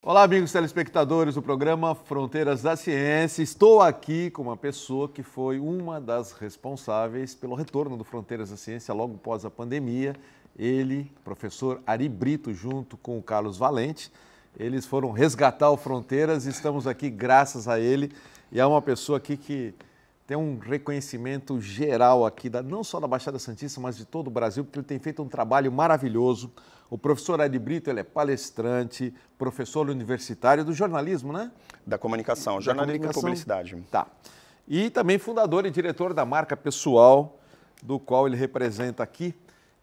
Olá, amigos telespectadores do programa Fronteiras da Ciência. Estou aqui com uma pessoa que foi uma das responsáveis pelo retorno do Fronteiras da Ciência logo após a pandemia. Ele, professor Ari Brito, junto com o Carlos Valente, eles foram resgatar o Fronteiras e estamos aqui graças a ele. E é uma pessoa aqui que tem um reconhecimento geral aqui, não só da Baixada Santista, mas de todo o Brasil, porque ele tem feito um trabalho maravilhoso. O professor Ari Brito, ele é palestrante, professor universitário do jornalismo, né? Da comunicação, jornalismo e publicidade. Tá. E também fundador e diretor da marca pessoal, do qual ele representa aqui.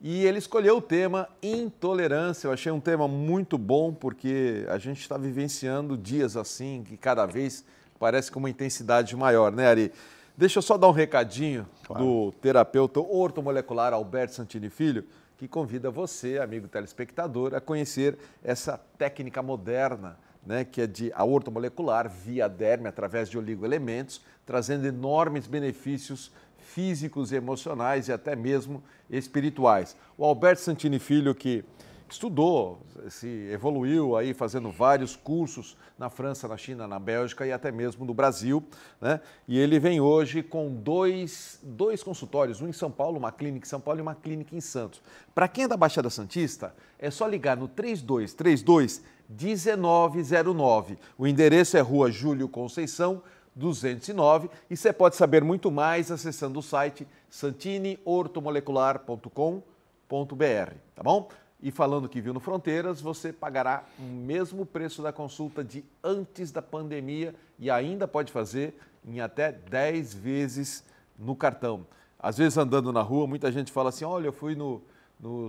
E ele escolheu o tema intolerância. Eu achei um tema muito bom, porque a gente está vivenciando dias assim, que cada vez parece com uma intensidade maior, né, Ari? Deixa eu só dar um recadinho do terapeuta ortomolecular Alberto Santini Filho, que convida você, amigo telespectador, a conhecer essa técnica moderna, né, que é de a ortomolecular via derme, através de oligoelementos, trazendo enormes benefícios físicos e emocionais e até mesmo espirituais. O Alberto Santini Filho, que estudou, se evoluiu aí fazendo vários cursos na França, na China, na Bélgica e até mesmo no Brasil, né? E ele vem hoje com dois consultórios, um em São Paulo, uma clínica em São Paulo e uma clínica em Santos. Para quem é da Baixada Santista, é só ligar no 3232-1909. O endereço é Rua Júlio Conceição, 209, e você pode saber muito mais acessando o site santineortomolecular.com.br, tá bom? E falando que viu no Fronteiras, você pagará o mesmo preço da consulta de antes da pandemia e ainda pode fazer em até 10 vezes no cartão. Às vezes andando na rua, muita gente fala assim, olha, eu fui no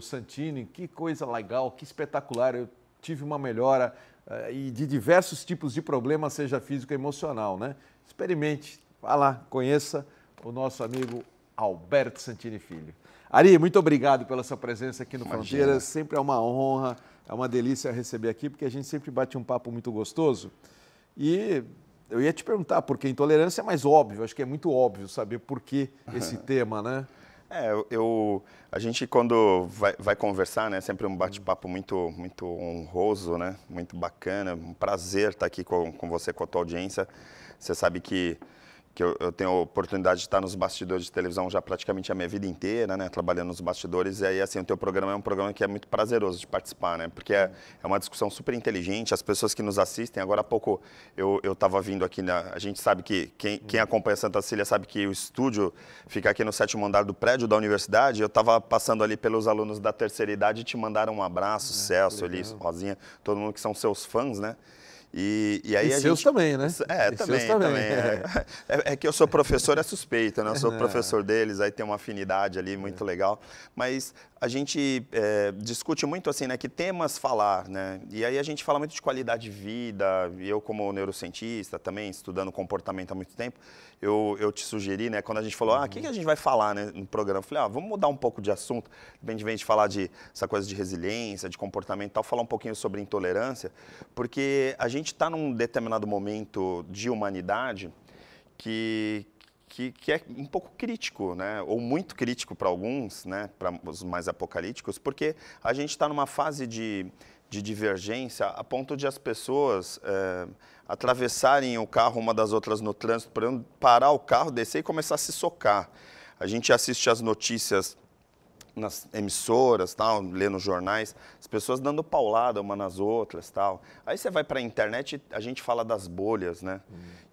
Santini, que coisa legal, que espetacular, eu tive uma melhora e de diversos tipos de problemas, seja físico ou emocional, né? Experimente, vá lá, conheça o nosso amigo Alberto Santini Filho. Ari, muito obrigado pela sua presença aqui no Fronteiras, sempre é uma honra, é uma delícia receber aqui, porque a gente sempre bate um papo muito gostoso. E eu ia te perguntar, porque intolerância é mais óbvio, acho que é muito óbvio saber por que esse tema, né? A gente quando vai conversar, né, sempre um bate-papo muito honroso, né, muito bacana, um prazer estar aqui com você, com a tua audiência. Você sabe que eu tenho a oportunidade de estar nos bastidores de televisão já praticamente a minha vida inteira, né, trabalhando nos bastidores, e aí assim, o teu programa é um programa que é muito prazeroso de participar, né, porque é uma discussão super inteligente, as pessoas que nos assistem, agora há pouco eu estava vindo aqui, a gente sabe que quem acompanha Santa Cecília sabe que o estúdio fica aqui no 7º andar do prédio da universidade, eu estava passando ali pelos alunos da terceira idade e te mandaram um abraço, Celso, ali, Rosinha, todo mundo que são seus fãs, né. E aí a seus gente... também, né? Também. É que eu sou professor, é suspeito, né? Eu sou professor deles, aí tem uma afinidade ali muito legal. Mas a gente discute muito assim, né? Que temas falar, né? E aí a gente fala muito de qualidade de vida. E eu, como neurocientista, também estudando comportamento há muito tempo, eu te sugeri, né? Quando a gente falou, o que a gente vai falar, né, no programa? Eu falei, vamos mudar um pouco de assunto. De repente falar de essa coisa de resiliência, de comportamento e tal, falar um pouquinho sobre intolerância, porque a gente está num determinado momento de humanidade que é um pouco crítico, né? Ou muito crítico para alguns, né? Para os mais apocalípticos, porque a gente está numa fase de divergência a ponto de as pessoas atravessarem o carro uma das outras no trânsito, parar o carro, descer e começar a se socar. A gente assiste as notícias nas emissoras, tal, lê nos jornais, as pessoas dando paulada uma nas outras, tal. Aí você vai para a internet, a gente fala das bolhas, né?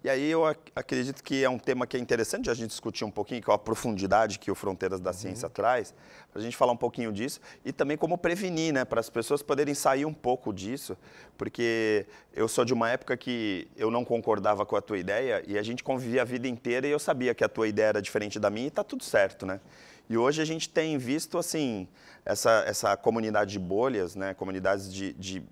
E aí eu acredito que é um tema que é interessante a gente discutir um pouquinho, que é a profundidade que o Fronteiras da Ciência traz, para a gente falar um pouquinho disso e também como prevenir, né? Para as pessoas poderem sair um pouco disso, porque eu sou de uma época que eu não concordava com a tua ideia e a gente convivia a vida inteira e eu sabia que a tua ideia era diferente da minha e está tudo certo, né? E hoje a gente tem visto, assim, essa comunidade de bolhas, né? Comunidades de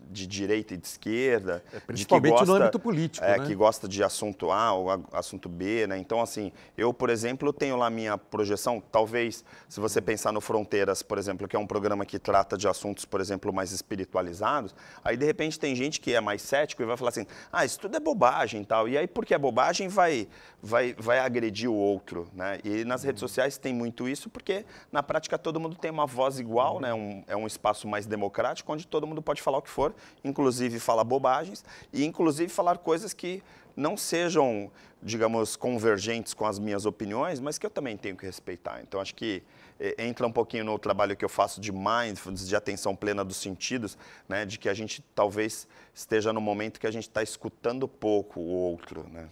direita e de esquerda. Principalmente no âmbito político, né? Que gosta de assunto A ou assunto B, né? Então, assim, eu, por exemplo, tenho lá minha projeção, talvez, se você pensar no Fronteiras, por exemplo, que é um programa que trata de assuntos, por exemplo, mais espiritualizados, aí, de repente, tem gente que é mais cético e vai falar assim, isso tudo é bobagem e tal. E aí, porque é bobagem, vai agredir o outro, né? E nas redes sociais tem muito isso, porque, na prática, todo mundo tem uma voz igual, né? É um espaço mais democrático, onde todo mundo pode falar o que for. inclusive falar bobagens e inclusive falar coisas que não sejam, digamos, convergentes com as minhas opiniões, mas que eu também tenho que respeitar. Então, acho que entra um pouquinho no trabalho que eu faço de mindfulness, de atenção plena dos sentidos, né, de que a gente talvez esteja no momento que a gente está escutando pouco o outro, né?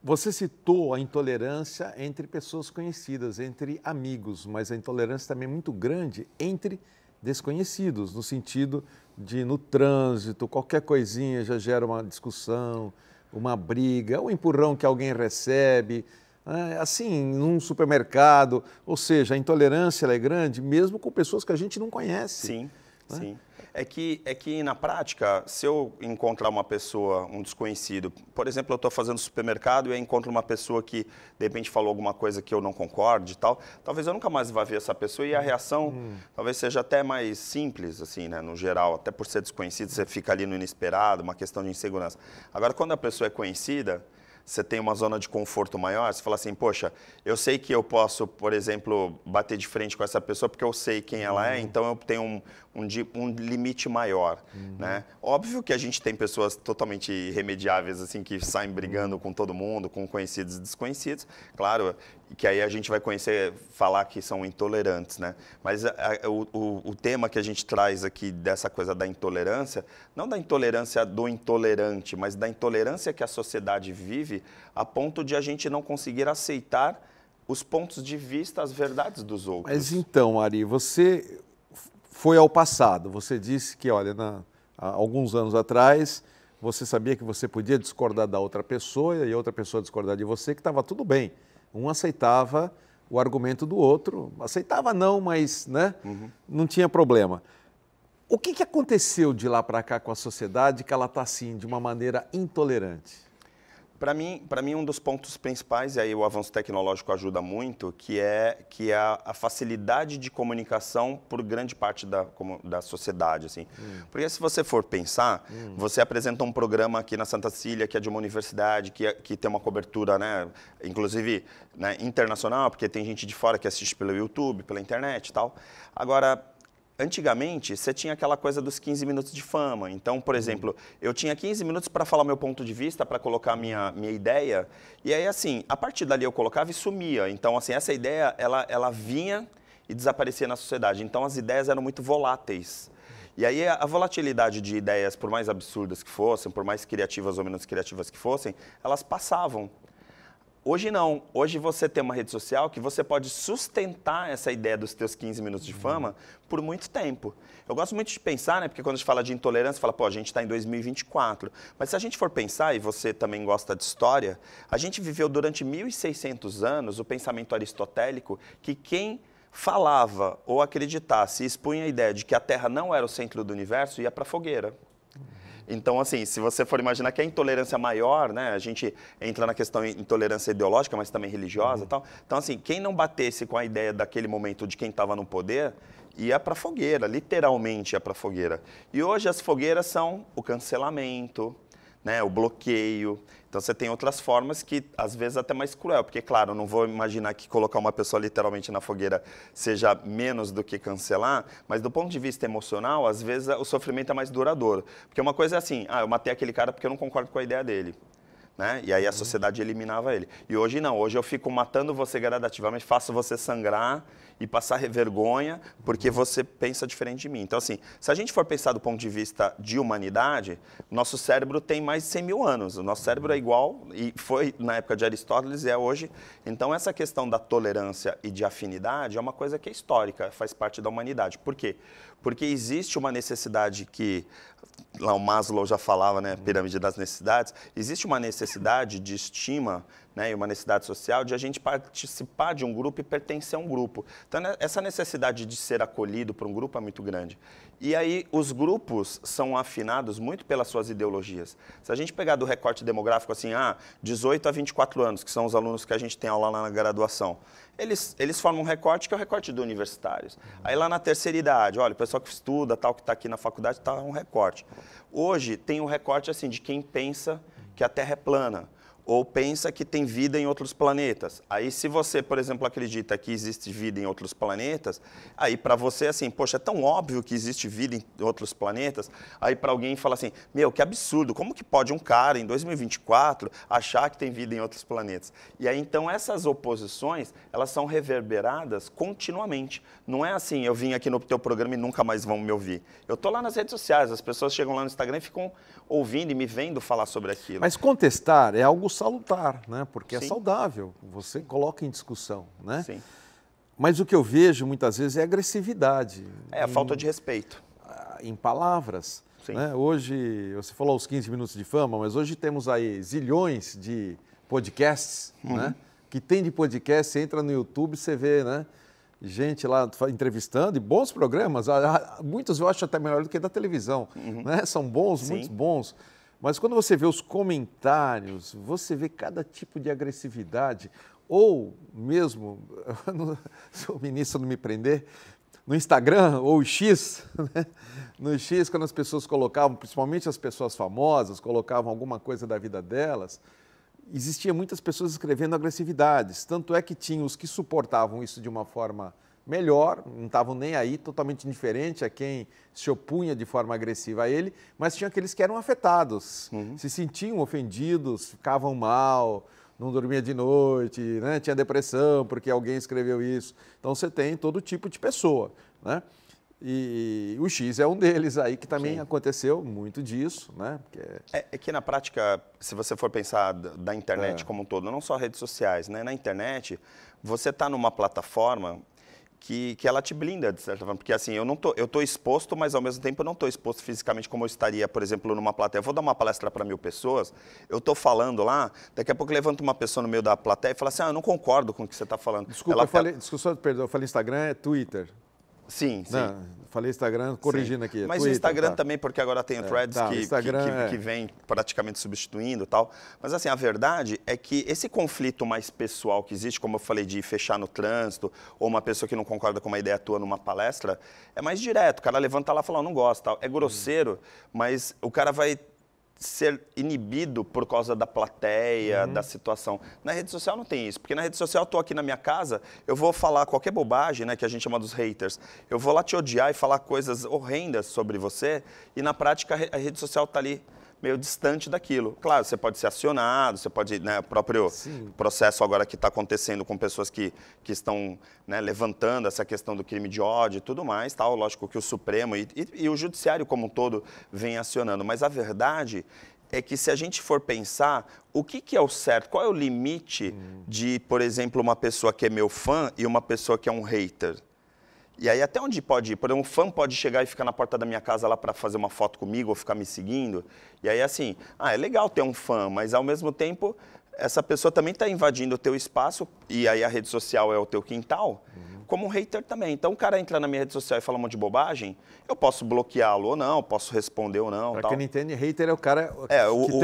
Você citou a intolerância entre pessoas conhecidas, entre amigos, mas a intolerância também é muito grande entre desconhecidos, no sentido de, no trânsito, qualquer coisinha já gera uma discussão, uma briga, um empurrão que alguém recebe, assim, num supermercado. Ou seja, a intolerância ela é grande mesmo com pessoas que a gente não conhece. Sim, sim. É que na prática, se eu encontrar uma pessoa, um desconhecido, por exemplo, eu estou fazendo supermercado e eu encontro uma pessoa que de repente falou alguma coisa que eu não concorde e tal, talvez eu nunca mais vá ver essa pessoa e a reação talvez seja até mais simples, assim, né, no geral, até por ser desconhecido, você fica ali no inesperado, uma questão de insegurança. Agora, quando a pessoa é conhecida, você tem uma zona de conforto maior, você fala assim, poxa, eu sei que eu posso, por exemplo, bater de frente com essa pessoa porque eu sei quem ela é, então eu tenho um limite maior, né? Óbvio que a gente tem pessoas totalmente irremediáveis, assim, que saem brigando com todo mundo, com conhecidos e desconhecidos, claro, que aí a gente vai conhecer, falar que são intolerantes, né? Mas o tema que a gente traz aqui dessa coisa da intolerância, não da intolerância do intolerante, mas da intolerância que a sociedade vive a ponto de a gente não conseguir aceitar os pontos de vista, as verdades dos outros. Mas então, Ari, você foi ao passado, você disse que, olha, há alguns anos atrás, você sabia que você podia discordar da outra pessoa e a outra pessoa discordar de você, que estava tudo bem. Um aceitava o argumento do outro, aceitava não, mas né, não tinha problema. O que aconteceu de lá para cá com a sociedade que ela está assim, de uma maneira intolerante? Para mim, um dos pontos principais, e aí o avanço tecnológico ajuda muito, que é a facilidade de comunicação por grande parte da sociedade. Assim. Porque se você for pensar, você apresenta um programa aqui na Santa Cecília, que é de uma universidade, que tem uma cobertura, né, inclusive né, internacional, porque tem gente de fora que assiste pelo YouTube, pela internet e tal. Agora, antigamente, você tinha aquela coisa dos 15 minutos de fama. Então, por exemplo, eu tinha 15 minutos para falar meu ponto de vista, para colocar minha ideia. E aí, assim, a partir dali eu colocava e sumia. Então, assim, essa ideia, ela vinha e desaparecia na sociedade. Então, as ideias eram muito voláteis. E aí, a volatilidade de ideias, por mais absurdas que fossem, por mais criativas ou menos criativas que fossem, elas passavam. Hoje não. Hoje você tem uma rede social que você pode sustentar essa ideia dos teus 15 minutos de fama por muito tempo. Eu gosto muito de pensar, né, porque quando a gente fala de intolerância, fala, pô, a gente está em 2024. Mas se a gente for pensar, e você também gosta de história, a gente viveu durante 1.600 anos o pensamento aristotélico que quem falava ou acreditasse e expunha a ideia de que a Terra não era o centro do universo ia para a fogueira. Então, assim, se você for imaginar que a intolerância maior, né, a gente entra na questão de intolerância ideológica, mas também religiosa e tal. Então, assim, quem não batesse com a ideia daquele momento de quem estava no poder, ia para a fogueira, literalmente ia para a fogueira. E hoje as fogueiras são o cancelamento, né, o bloqueio. Então, você tem outras formas que, às vezes, até mais cruel. Porque, claro, eu não vou imaginar que colocar uma pessoa literalmente na fogueira seja menos do que cancelar, mas, do ponto de vista emocional, às vezes, o sofrimento é mais duradouro. Porque uma coisa é assim, eu matei aquele cara porque eu não concordo com a ideia dele. Né? E aí a sociedade eliminava ele. E hoje não, hoje eu fico matando você gradativamente, faço você sangrar e passar vergonha porque você pensa diferente de mim. Então, assim, se a gente for pensar do ponto de vista de humanidade, nosso cérebro tem mais de 100 mil anos. O nosso cérebro é igual, e foi na época de Aristóteles e é hoje. Então, essa questão da tolerância e de afinidade é uma coisa que é histórica, faz parte da humanidade. Por quê? Porque existe uma necessidade que, lá o Maslow já falava, né, pirâmide das necessidades, existe uma necessidade de estima, né, e uma necessidade social de a gente participar de um grupo e pertencer a um grupo. Então, essa necessidade de ser acolhido por um grupo é muito grande. E aí, os grupos são afinados muito pelas suas ideologias. Se a gente pegar do recorte demográfico, assim, 18 a 24 anos, que são os alunos que a gente tem aula lá na graduação, eles formam um recorte que é o recorte de universitários. Aí lá na terceira idade, olha, o pessoal que estuda, tal, que está aqui na faculdade, está um recorte. Hoje tem um recorte assim, de quem pensa que a Terra é plana. ou pensa que tem vida em outros planetas. Aí se você, por exemplo, acredita que existe vida em outros planetas, aí para você assim, poxa, é tão óbvio que existe vida em outros planetas, aí para alguém fala assim, meu, que absurdo, como que pode um cara em 2024 achar que tem vida em outros planetas? E aí então essas oposições, elas são reverberadas continuamente. Não é assim, eu vim aqui no teu programa e nunca mais vão me ouvir. Eu tô lá nas redes sociais, as pessoas chegam lá no Instagram e ficam ouvindo e me vendo falar sobre aquilo. Mas contestar é algo salutar, né? Porque Sim. é saudável, você coloca em discussão, né? Sim. Mas o que eu vejo muitas vezes é agressividade. É a falta de respeito. Em palavras. Sim. Né? Hoje, você falou os 15 minutos de fama, mas hoje temos aí zilhões de podcasts, né? Que tem de podcast, você entra no YouTube, você vê, né? Gente lá entrevistando, e bons programas, muitos eu acho até melhor do que da televisão, né? São bons, Sim. muito bons. Mas quando você vê os comentários, você vê cada tipo de agressividade, ou mesmo, se o ministro não me prender, no Instagram ou X, né? No X, quando as pessoas colocavam, principalmente as pessoas famosas, colocavam alguma coisa da vida delas, existia muitas pessoas escrevendo agressividades. Tanto é que tinha os que suportavam isso de uma forma melhor, não estavam nem aí, totalmente indiferente a quem se opunha de forma agressiva a ele, mas tinha aqueles que eram afetados, se sentiam ofendidos, ficavam mal, não dormia de noite, né? Tinha depressão porque alguém escreveu isso. Então você tem todo tipo de pessoa, né? E o X é um deles aí que também Sim. aconteceu muito disso, né? É que na prática, se você for pensar da internet como um todo, não só redes sociais, né? Na internet, você está numa plataforma que ela te blinda, de certa forma. Porque assim, eu tô exposto, mas ao mesmo tempo eu não estou exposto fisicamente como eu estaria, por exemplo, numa plateia. Eu vou dar uma palestra para 1000 pessoas, eu estou falando lá, daqui a pouco levanta uma pessoa no meio da plateia e fala assim, eu não concordo com o que você está falando. Desculpa, perdão, eu falei Instagram, é Twitter. Sim, sim. Não, falei Instagram, corrigindo aqui. Mas Twitter, o Instagram tá. também, porque agora tem o Threads que vem praticamente substituindo e tal. Mas assim, a verdade é que esse conflito mais pessoal que existe, como eu falei, de fechar no trânsito, ou uma pessoa que não concorda com uma ideia tua numa palestra, é mais direto. O cara levanta lá e fala, não gosto, tal. É grosseiro, mas o cara vai ser inibido por causa da plateia, da situação. Na rede social não tem isso, porque na rede social eu estou aqui na minha casa, eu vou falar qualquer bobagem, né, que a gente chama dos haters, eu vou lá te odiar e falar coisas horrendas sobre você, e na prática a rede social está ali meio distante daquilo. Claro, você pode ser acionado, você pode, né, o próprio processo agora que está acontecendo com pessoas que estão, né, levantando essa questão do crime de ódio e tudo mais, tal. Lógico que o Supremo e o Judiciário como um todo vem acionando, mas a verdade é que se a gente for pensar, o que é o certo? Qual é o limite de, por exemplo, uma pessoa que é meu fã e uma pessoa que é um hater? E aí até onde pode ir? Por exemplo, um fã pode chegar e ficar na porta da minha casa lá para fazer uma foto comigo ou ficar me seguindo. E aí assim, é legal ter um fã, mas ao mesmo tempo essa pessoa também está invadindo o teu espaço e aí a rede social é o teu quintal, como um hater também. Então o cara entra na minha rede social e fala um monte de bobagem, eu posso bloqueá-lo ou não, posso responder ou não. Para quem não entende, hater é o cara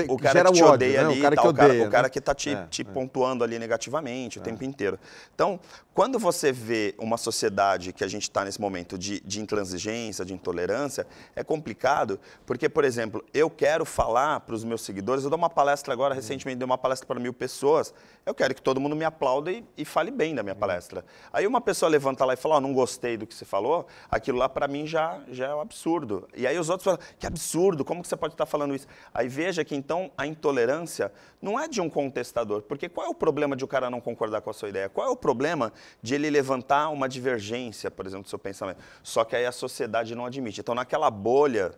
o cara gera que te ódio, odeia né? ali, o cara que odeia, o cara que está te pontuando ali negativamente o tempo inteiro. Então, quando você vê uma sociedade que a gente está nesse momento de intransigência, de intolerância, é complicado, porque, por exemplo, eu quero falar para os meus seguidores, eu dou uma palestra agora, recentemente dei uma palestra para 1000 pessoas, eu quero que todo mundo me aplaude e fale bem da minha palestra. Aí uma pessoa levanta lá e fala, não gostei do que você falou, aquilo lá para mim já é um absurdo. E aí os outros falam, que absurdo, como que você pode estar falando isso? Aí veja que então a intolerância não é de um contestador, porque qual é o problema de o cara não concordar com a sua ideia? Qual é o problema de ele levantar uma divergência, por exemplo, do seu pensamento? Só que aí a sociedade não admite. Então naquela bolha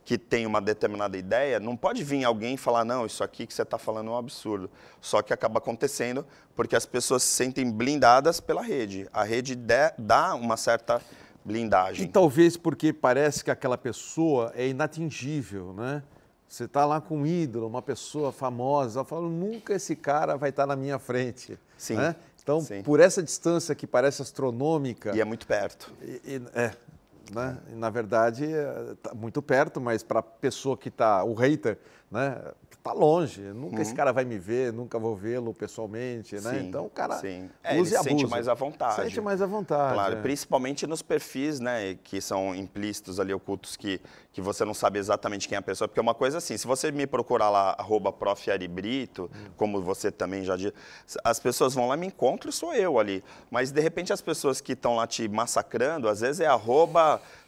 que tem uma determinada ideia, não pode vir alguém e falar, não, isso aqui que você está falando é um absurdo. Só que acaba acontecendo porque as pessoas se sentem blindadas pela rede. A rede dá uma certa blindagem. E talvez porque parece que aquela pessoa é inatingível, né? Você está lá com um ídolo, uma pessoa famosa, falando, nunca esse cara vai estar na minha frente. Sim. Né? Então, Sim. por essa distância que parece astronômica... E é muito perto. né? E, na verdade, está muito perto, mas para a pessoa que está, o hater, né? Está longe. Nunca esse cara vai me ver, nunca vou vê-lo pessoalmente, né? Sim, então o cara sim. usa Ele e abusa. sente mais à vontade. Sente mais à vontade. Claro, principalmente nos perfis, né, que são implícitos ali, ocultos, que você não sabe exatamente quem é a pessoa. Porque é uma coisa assim, se você me procurar lá, @prof.aribrito, como você também já disse, as pessoas vão lá, me encontram e sou eu ali. Mas, de repente, as pessoas que estão lá te massacrando, às vezes é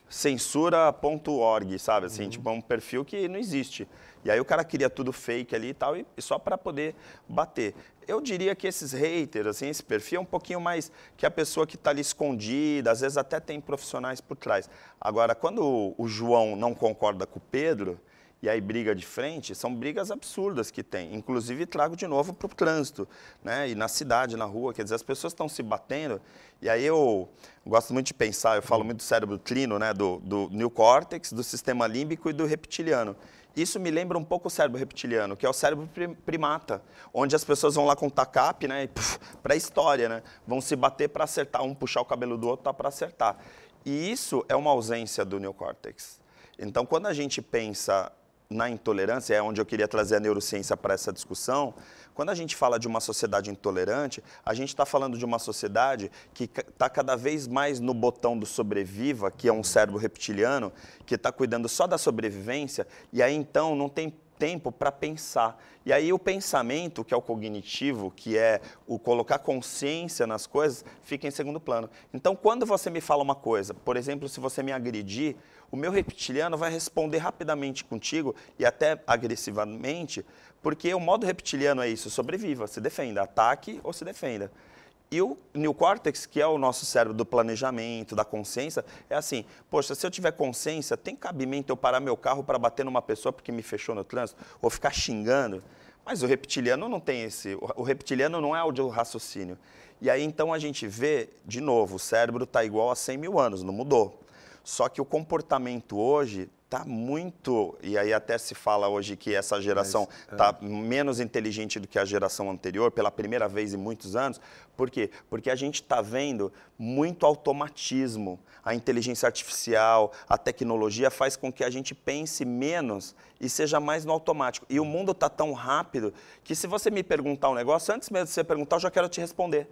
@censura.org, sabe? Assim, tipo, é um perfil que não existe. E aí o cara cria tudo fake ali e tal, e só para poder bater. Eu diria que esses haters, assim, esse perfil é um pouquinho mais que a pessoa que está ali escondida, às vezes até tem profissionais por trás. Agora, quando o João não concorda com o Pedro, e aí briga de frente, são brigas absurdas que tem. Inclusive, trago de novo para o trânsito, né? E na cidade, na rua, quer dizer, as pessoas estão se batendo. E aí eu gosto muito de pensar, eu falo muito do cérebro trino, né? Do neocórtex, do sistema límbico e do reptiliano. Isso me lembra um pouco o cérebro reptiliano, que é o cérebro primata, onde as pessoas vão lá com o TACAP, né? Para a história, né? Vão se bater para acertar, um puxar o cabelo do outro tá para acertar. E isso é uma ausência do neocórtex. Então, quando a gente pensa na intolerância, é onde eu queria trazer a neurociência para essa discussão, quando a gente fala de uma sociedade intolerante, a gente está falando de uma sociedade que está cada vez mais no botão do sobreviva, que é um cérebro reptiliano, que está cuidando só da sobrevivência, e aí então não tem tempo para pensar. E aí o pensamento, que é o cognitivo, que é o colocar consciência nas coisas, fica em segundo plano. Então, quando você me fala uma coisa, por exemplo, se você me agredir, o meu reptiliano vai responder rapidamente contigo e até agressivamente, porque o modo reptiliano é isso, sobreviva, se defenda, ataque ou se defenda. E o neocórtex, que é o nosso cérebro do planejamento, da consciência, é assim, poxa, se eu tiver consciência, tem cabimento eu parar meu carro para bater numa pessoa porque me fechou no trânsito, ou ficar xingando? Mas o reptiliano não tem o reptiliano não é o de raciocínio. E aí então a gente vê, de novo, o cérebro está igual a 100 mil anos, não mudou. Só que o comportamento hoje está muito, e aí até se fala hoje que essa geração está menos inteligente do que a geração anterior, pela primeira vez em muitos anos. Por quê? Porque a gente está vendo muito automatismo. A inteligência artificial, a tecnologia faz com que a gente pense menos e seja mais no automático. E o mundo está tão rápido que se você me perguntar um negócio, antes mesmo de você perguntar, eu já quero te responder.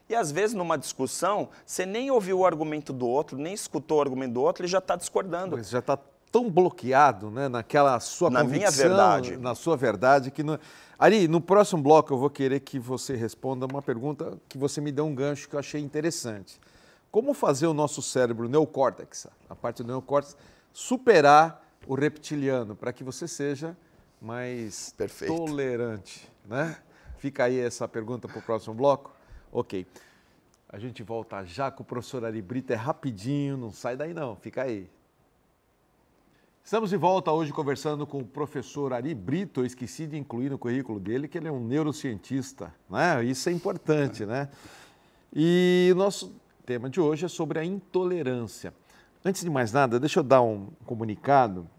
E, às vezes, numa discussão, você nem ouviu o argumento do outro, nem escutou o argumento do outro e já está discordando. Mas já está tão bloqueado, né, naquela sua convicção, minha verdade. na sua verdade, que... Ari, no próximo bloco eu vou querer que você responda uma pergunta que você me deu um gancho que eu achei interessante. Como fazer o nosso cérebro neocórtex, a parte do neocórtex, superar o reptiliano, para que você seja mais tolerante, né? Fica aí essa pergunta para o próximo bloco. Ok. A gente volta já com o professor Ari Brito, é rapidinho, não sai daí não, fica aí. Estamos de volta hoje conversando com o professor Ari Brito. Eu esqueci de incluir no currículo dele que ele é um neurocientista, né? Isso é importante, né? E o nosso tema de hoje é sobre a intolerância. Antes de mais nada, deixa eu dar um comunicado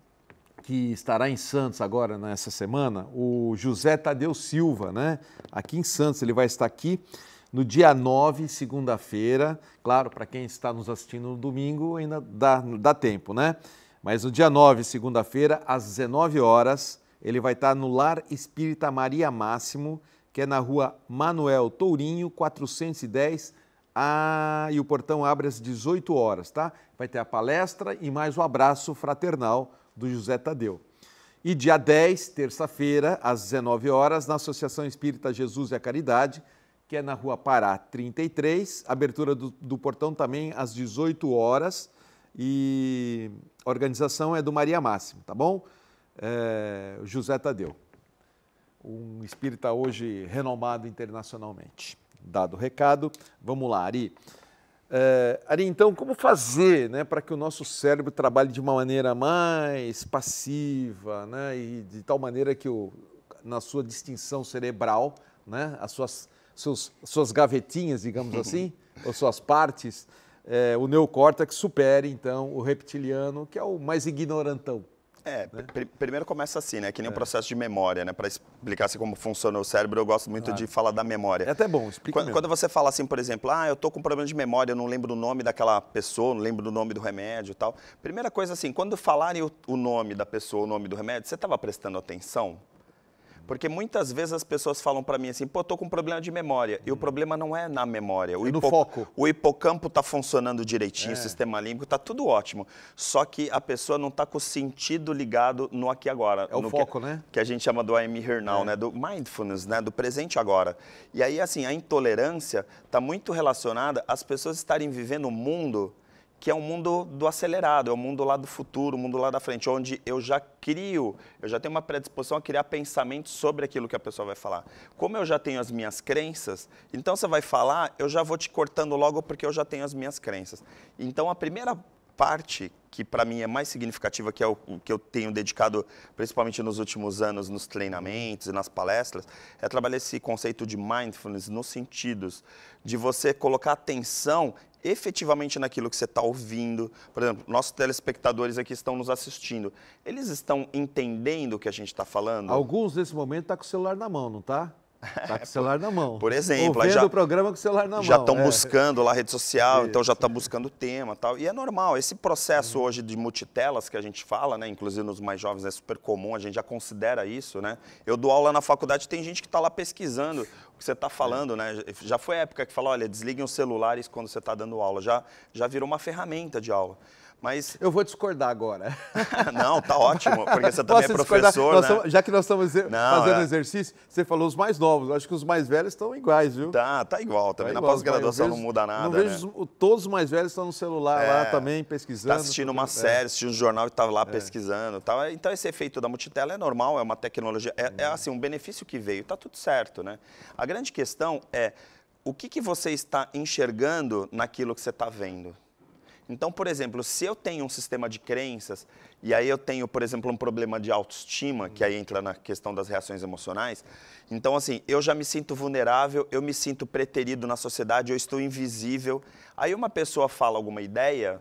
que estará em Santos agora, nessa semana, o José Tadeu Silva, né? Aqui em Santos, ele vai estar aqui no dia 9, segunda-feira. Claro, para quem está nos assistindo no domingo, ainda dá tempo, né? Mas no dia 9, segunda-feira, às 19 horas, ele vai estar no Lar Espírita Maria Máximo, que é na rua Manuel Tourinho, 410, e o portão abre às 18 horas, tá? Vai ter a palestra e mais o abraço fraternal do José Tadeu. E dia 10, terça-feira, às 19 horas, na Associação Espírita Jesus e a Caridade, que é na rua Pará 33, abertura do portão também às 18 horas, e a organização é do Maria Máximo, tá bom? José Tadeu, um espírita hoje renomado internacionalmente. Dado o recado, vamos lá, Ari. Ari, então, como fazer, né, para que o nosso cérebro trabalhe de uma maneira mais passiva, né, e de tal maneira que, na sua distinção cerebral, né, as suas gavetinhas, digamos assim, ou suas partes, o neocórtex supere, então, o reptiliano, que é o mais ignorantão. Primeiro começa assim, né? Que nem o processo de memória, né? Para explicar assim, como funciona o cérebro, eu gosto muito de falar da memória. É até bom, explica mesmo. Quando você fala assim, por exemplo, eu tô com problema de memória, eu não lembro o nome daquela pessoa, não lembro do nome do remédio e tal. Primeira coisa assim, quando falarem o nome da pessoa, o nome do remédio, você estava prestando atenção? Porque muitas vezes as pessoas falam para mim assim, pô, tô com um problema de memória. E o problema não é na memória. É no foco. O hipocampo está funcionando direitinho, o sistema límbico está tudo ótimo. Só que a pessoa não está com o sentido ligado no aqui e agora. É o foco, né? Que a gente chama do I am here now, né? Do mindfulness, né? Do presente agora. E aí, assim, a intolerância está muito relacionada às pessoas estarem vivendo um mundo que é um mundo do acelerado, é o mundo lá do futuro, o mundo lá da frente, onde eu já tenho uma predisposição a criar pensamentos sobre aquilo que a pessoa vai falar. Como eu já tenho as minhas crenças, então você vai falar, eu já vou te cortando logo porque eu já tenho as minhas crenças. Então a primeira parte que para mim é mais significativa, que é o que eu tenho dedicado principalmente nos últimos anos nos treinamentos e nas palestras, é trabalhar esse conceito de mindfulness nos sentidos de você colocar atenção efetivamente naquilo que você está ouvindo. Por exemplo, nossos telespectadores aqui estão nos assistindo. Eles estão entendendo o que a gente está falando? Alguns nesse momento estão com o celular na mão, não está? Está com o celular na mão. Por exemplo, vendo o programa com o celular na mão. Já estão buscando lá a rede social, então já está buscando tema e tal. E é normal, esse processo hoje de multitelas que a gente fala, né, inclusive nos mais jovens é super comum, a gente já considera isso, né? Eu dou aula na faculdade, tem gente que está lá pesquisando o que você está falando, né? Já foi a época que falou, olha, desliguem os celulares quando você está dando aula. Já virou uma ferramenta de aula. Mas... Eu vou discordar agora. Não, tá ótimo, porque você também é professor, né? Já que nós estamos fazendo exercício, você falou os mais novos, acho que os mais velhos estão iguais, viu? Tá igual, também na pós-graduação não muda nada, não vejo, né? Todos os mais velhos estão no celular lá também, pesquisando. Tá assistindo uma série, assistindo um jornal e tá lá pesquisando. Tal. Então esse efeito da multitela é normal, é uma tecnologia, é assim, um benefício que veio, tá tudo certo, né? A grande questão é, o que você está enxergando naquilo que você está vendo? Então, por exemplo, se eu tenho um sistema de crenças, e aí eu tenho, por exemplo, um problema de autoestima, que aí entra na questão das reações emocionais, então, assim, eu já me sinto vulnerável, eu me sinto preterido na sociedade, eu estou invisível. Aí uma pessoa fala alguma ideia,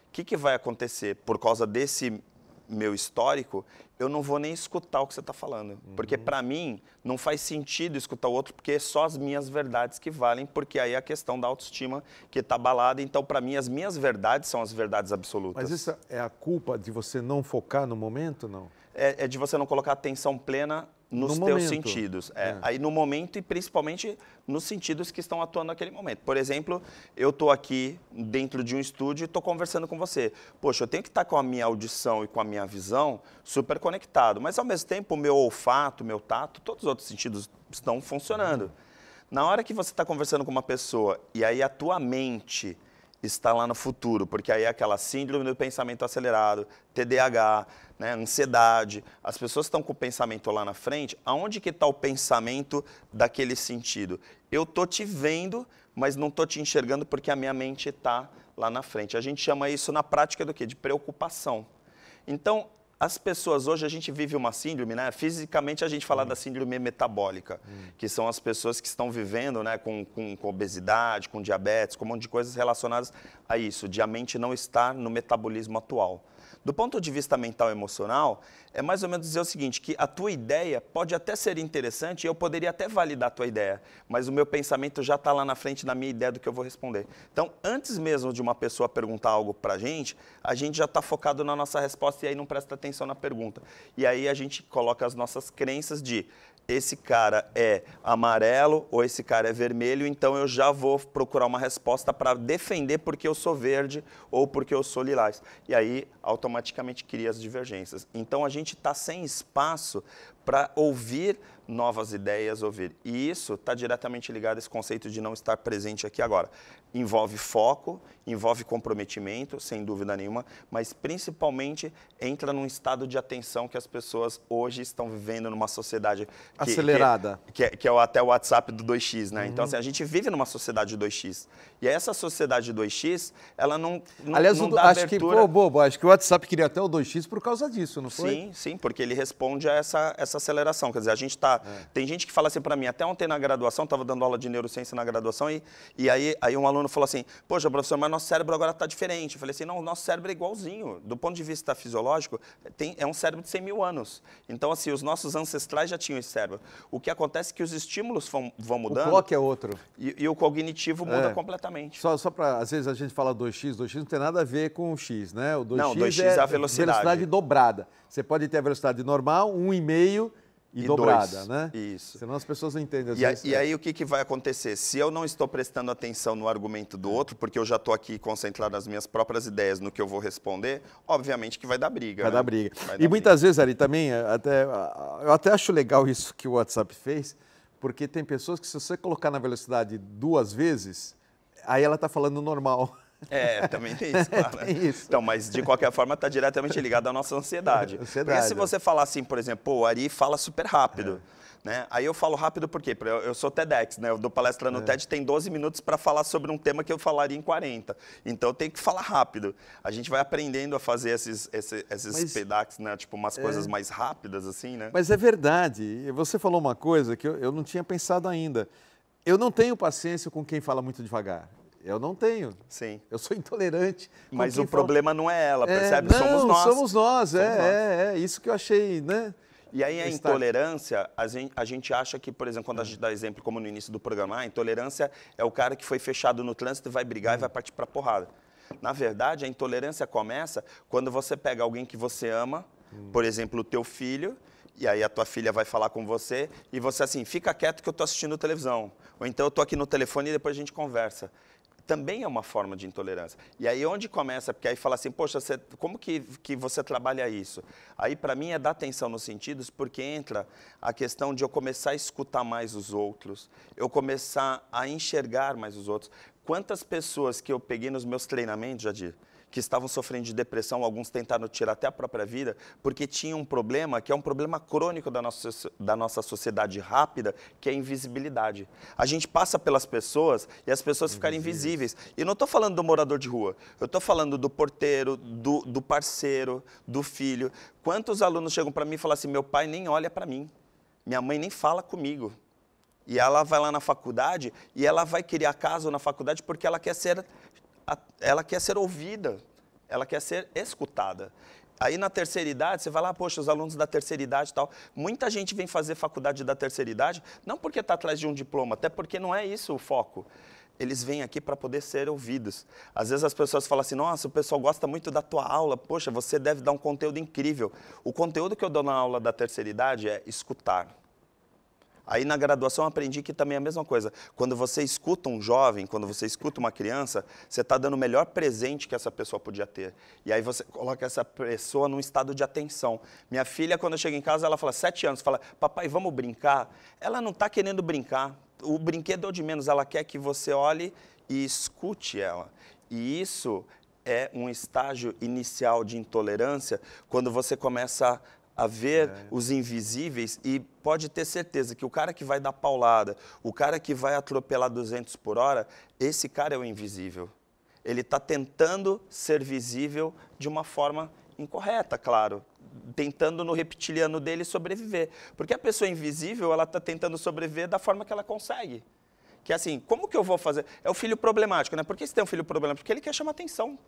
o que vai acontecer? Por causa desse meu histórico, eu não vou nem escutar o que você está falando. Porque, para mim, não faz sentido escutar o outro, porque é só as minhas verdades que valem, porque aí é a questão da autoestima que está abalada. Então, para mim, as minhas verdades são as verdades absolutas. Mas isso é a culpa de você não focar no momento, não? É de você não colocar atenção plena nos teus sentidos. Aí no momento e principalmente nos sentidos que estão atuando naquele momento. Por exemplo, eu estou aqui dentro de um estúdio e estou conversando com você. Poxa, eu tenho que estar com a minha audição e com a minha visão super conectado, mas ao mesmo tempo o meu olfato, o meu tato, todos os outros sentidos estão funcionando. Na hora que você está conversando com uma pessoa e aí a tua mente está lá no futuro, porque aí é aquela síndrome do pensamento acelerado, TDAH, né, ansiedade, as pessoas estão com o pensamento lá na frente, aonde que está o pensamento daquele sentido? Eu estou te vendo, mas não estou te enxergando porque a minha mente está lá na frente. A gente chama isso na prática do quê? De preocupação. Então, as pessoas hoje, a gente vive uma síndrome, né? Fisicamente a gente fala da síndrome metabólica, que são as pessoas que estão vivendo, né, com obesidade, com diabetes, com um monte de coisas relacionadas a isso, de a mente não estar no metabolismo atual. Do ponto de vista mental e emocional, é mais ou menos dizer o seguinte, que a tua ideia pode até ser interessante e eu poderia até validar a tua ideia, mas o meu pensamento já está lá na frente da minha ideia do que eu vou responder. Então, antes mesmo de uma pessoa perguntar algo para a gente já está focado na nossa resposta e aí não presta atenção na pergunta. E aí a gente coloca as nossas crenças de esse cara é amarelo ou esse cara é vermelho, então eu já vou procurar uma resposta para defender porque eu sou verde ou porque eu sou lilás. E aí, automaticamente, cria as divergências. Então, a gente está sem espaço para ouvir novas ideias, E isso está diretamente ligado a esse conceito de não estar presente aqui agora. Envolve foco, envolve comprometimento, sem dúvida nenhuma, mas principalmente entra num estado de atenção que as pessoas hoje estão vivendo numa sociedade acelerada. Que é até o WhatsApp do 2x, né? Então, assim, a gente vive numa sociedade 2x. E essa sociedade 2x, ela não Aliás, não dá acho que o WhatsApp queria até o 2x por causa disso, não foi? Sim, porque ele responde a essa essa aceleração. Quer dizer, a gente tá... Tem gente que fala assim para mim, até ontem na graduação, estava dando aula de neurociência na graduação, e aí um aluno falou assim, poxa, professor, mas nosso cérebro agora está diferente. Eu falei assim, não, o nosso cérebro é igualzinho. Do ponto de vista fisiológico, é um cérebro de 100 mil anos. Então, assim, os nossos ancestrais já tinham esse cérebro. O que acontece é que os estímulos vão mudando. O clock é outro. E o cognitivo muda completamente. Só para, às vezes a gente fala 2x não tem nada a ver com o x, né? O 2x, não, 2x é a velocidade dobrada. Você pode ter a velocidade normal, 1,5 e dobrada, 2, né? Isso. Senão as pessoas não entendem. E aí o que vai acontecer? Se eu não estou prestando atenção no argumento do outro, porque eu já estou aqui concentrado nas minhas próprias ideias, no que eu vou responder, obviamente que vai dar briga. Vai dar briga. E muitas vezes, Ari, também, eu até acho legal isso que o WhatsApp fez, porque tem pessoas que se você colocar na velocidade 2 vezes, aí ela está falando normal. Também tem isso, claro. Tem isso. Então, mas de qualquer forma está diretamente ligado à nossa ansiedade. Porque se você falar assim, por exemplo, pô, o Ari fala super rápido, né? Aí eu falo rápido por quê? Porque eu sou TEDx, né? Eu dou palestra no TED, tem 12 minutos para falar sobre um tema que eu falaria em 40. Então eu tenho que falar rápido. A gente vai aprendendo a fazer esses pedaços, né? Tipo umas coisas mais rápidas assim, né? Mas é verdade. Você falou uma coisa que eu não tinha pensado ainda. Eu não tenho paciência com quem fala muito devagar. Eu não tenho. Sim. Eu sou intolerante. Mas o problema não é ela, percebe? Não, somos nós. Somos nós. É isso que eu achei, né? E aí a intolerância, a gente acha que, por exemplo, quando a gente dá exemplo, como no início do programa, a intolerância é o cara que foi fechado no trânsito e vai brigar e vai partir para porrada. Na verdade, a intolerância começa quando você pega alguém que você ama, por exemplo, o teu filho, e aí a tua filha vai falar com você, e você assim, fica quieto que eu estou assistindo televisão. Ou então eu estou aqui no telefone e depois a gente conversa. Também é uma forma de intolerância. E aí onde começa? Porque aí fala assim, poxa, como que você trabalha isso? Aí para mim é dar atenção nos sentidos, porque entra a questão de eu começar a escutar mais os outros, eu começar a enxergar mais os outros. Quantas pessoas que eu peguei nos meus treinamentos, Jadir, que estavam sofrendo de depressão, alguns tentaram tirar até a própria vida, porque tinham um problema que é um problema crônico da nossa sociedade rápida, que é a invisibilidade. A gente passa pelas pessoas e as pessoas ficarem invisíveis. E não estou falando do morador de rua, eu estou falando do porteiro, do parceiro, do filho. Quantos alunos chegam para mim e falam assim, meu pai nem olha para mim, minha mãe nem fala comigo. E ela vai lá na faculdade e ela vai criar caso na faculdade porque ela quer ser ouvida, ela quer ser escutada. Aí na terceira idade, você vai lá, poxa, os alunos da terceira idade e tal. Muita gente vem fazer faculdade da terceira idade, não porque está atrás de um diploma, até porque não é isso o foco. Eles vêm aqui para poder ser ouvidos. Às vezes as pessoas falam assim, nossa, o pessoal gosta muito da tua aula, poxa, você deve dar um conteúdo incrível. O conteúdo que eu dou na aula da terceira idade é escutar. Aí na graduação eu aprendi que também é a mesma coisa. Quando você escuta um jovem, quando você escuta uma criança, você está dando o melhor presente que essa pessoa podia ter. E aí você coloca essa pessoa num estado de atenção. Minha filha, quando eu chego em casa, ela fala, 7 anos, fala, papai, vamos brincar? Ela não está querendo brincar. O brinquedo é o de menos, ela quer que você olhe e escute ela. E isso é um estágio inicial de intolerância, quando você começa a ver os invisíveis e pode ter certeza que o cara que vai dar paulada, o cara que vai atropelar 200 por hora, esse cara é o invisível. Ele está tentando ser visível de uma forma incorreta, claro, tentando no reptiliano dele sobreviver. Porque a pessoa invisível, ela está tentando sobreviver da forma que ela consegue. Que é assim, como que eu vou fazer? É o filho problemático, né? Por que você tem um filho problemático? Porque ele quer chamar atenção.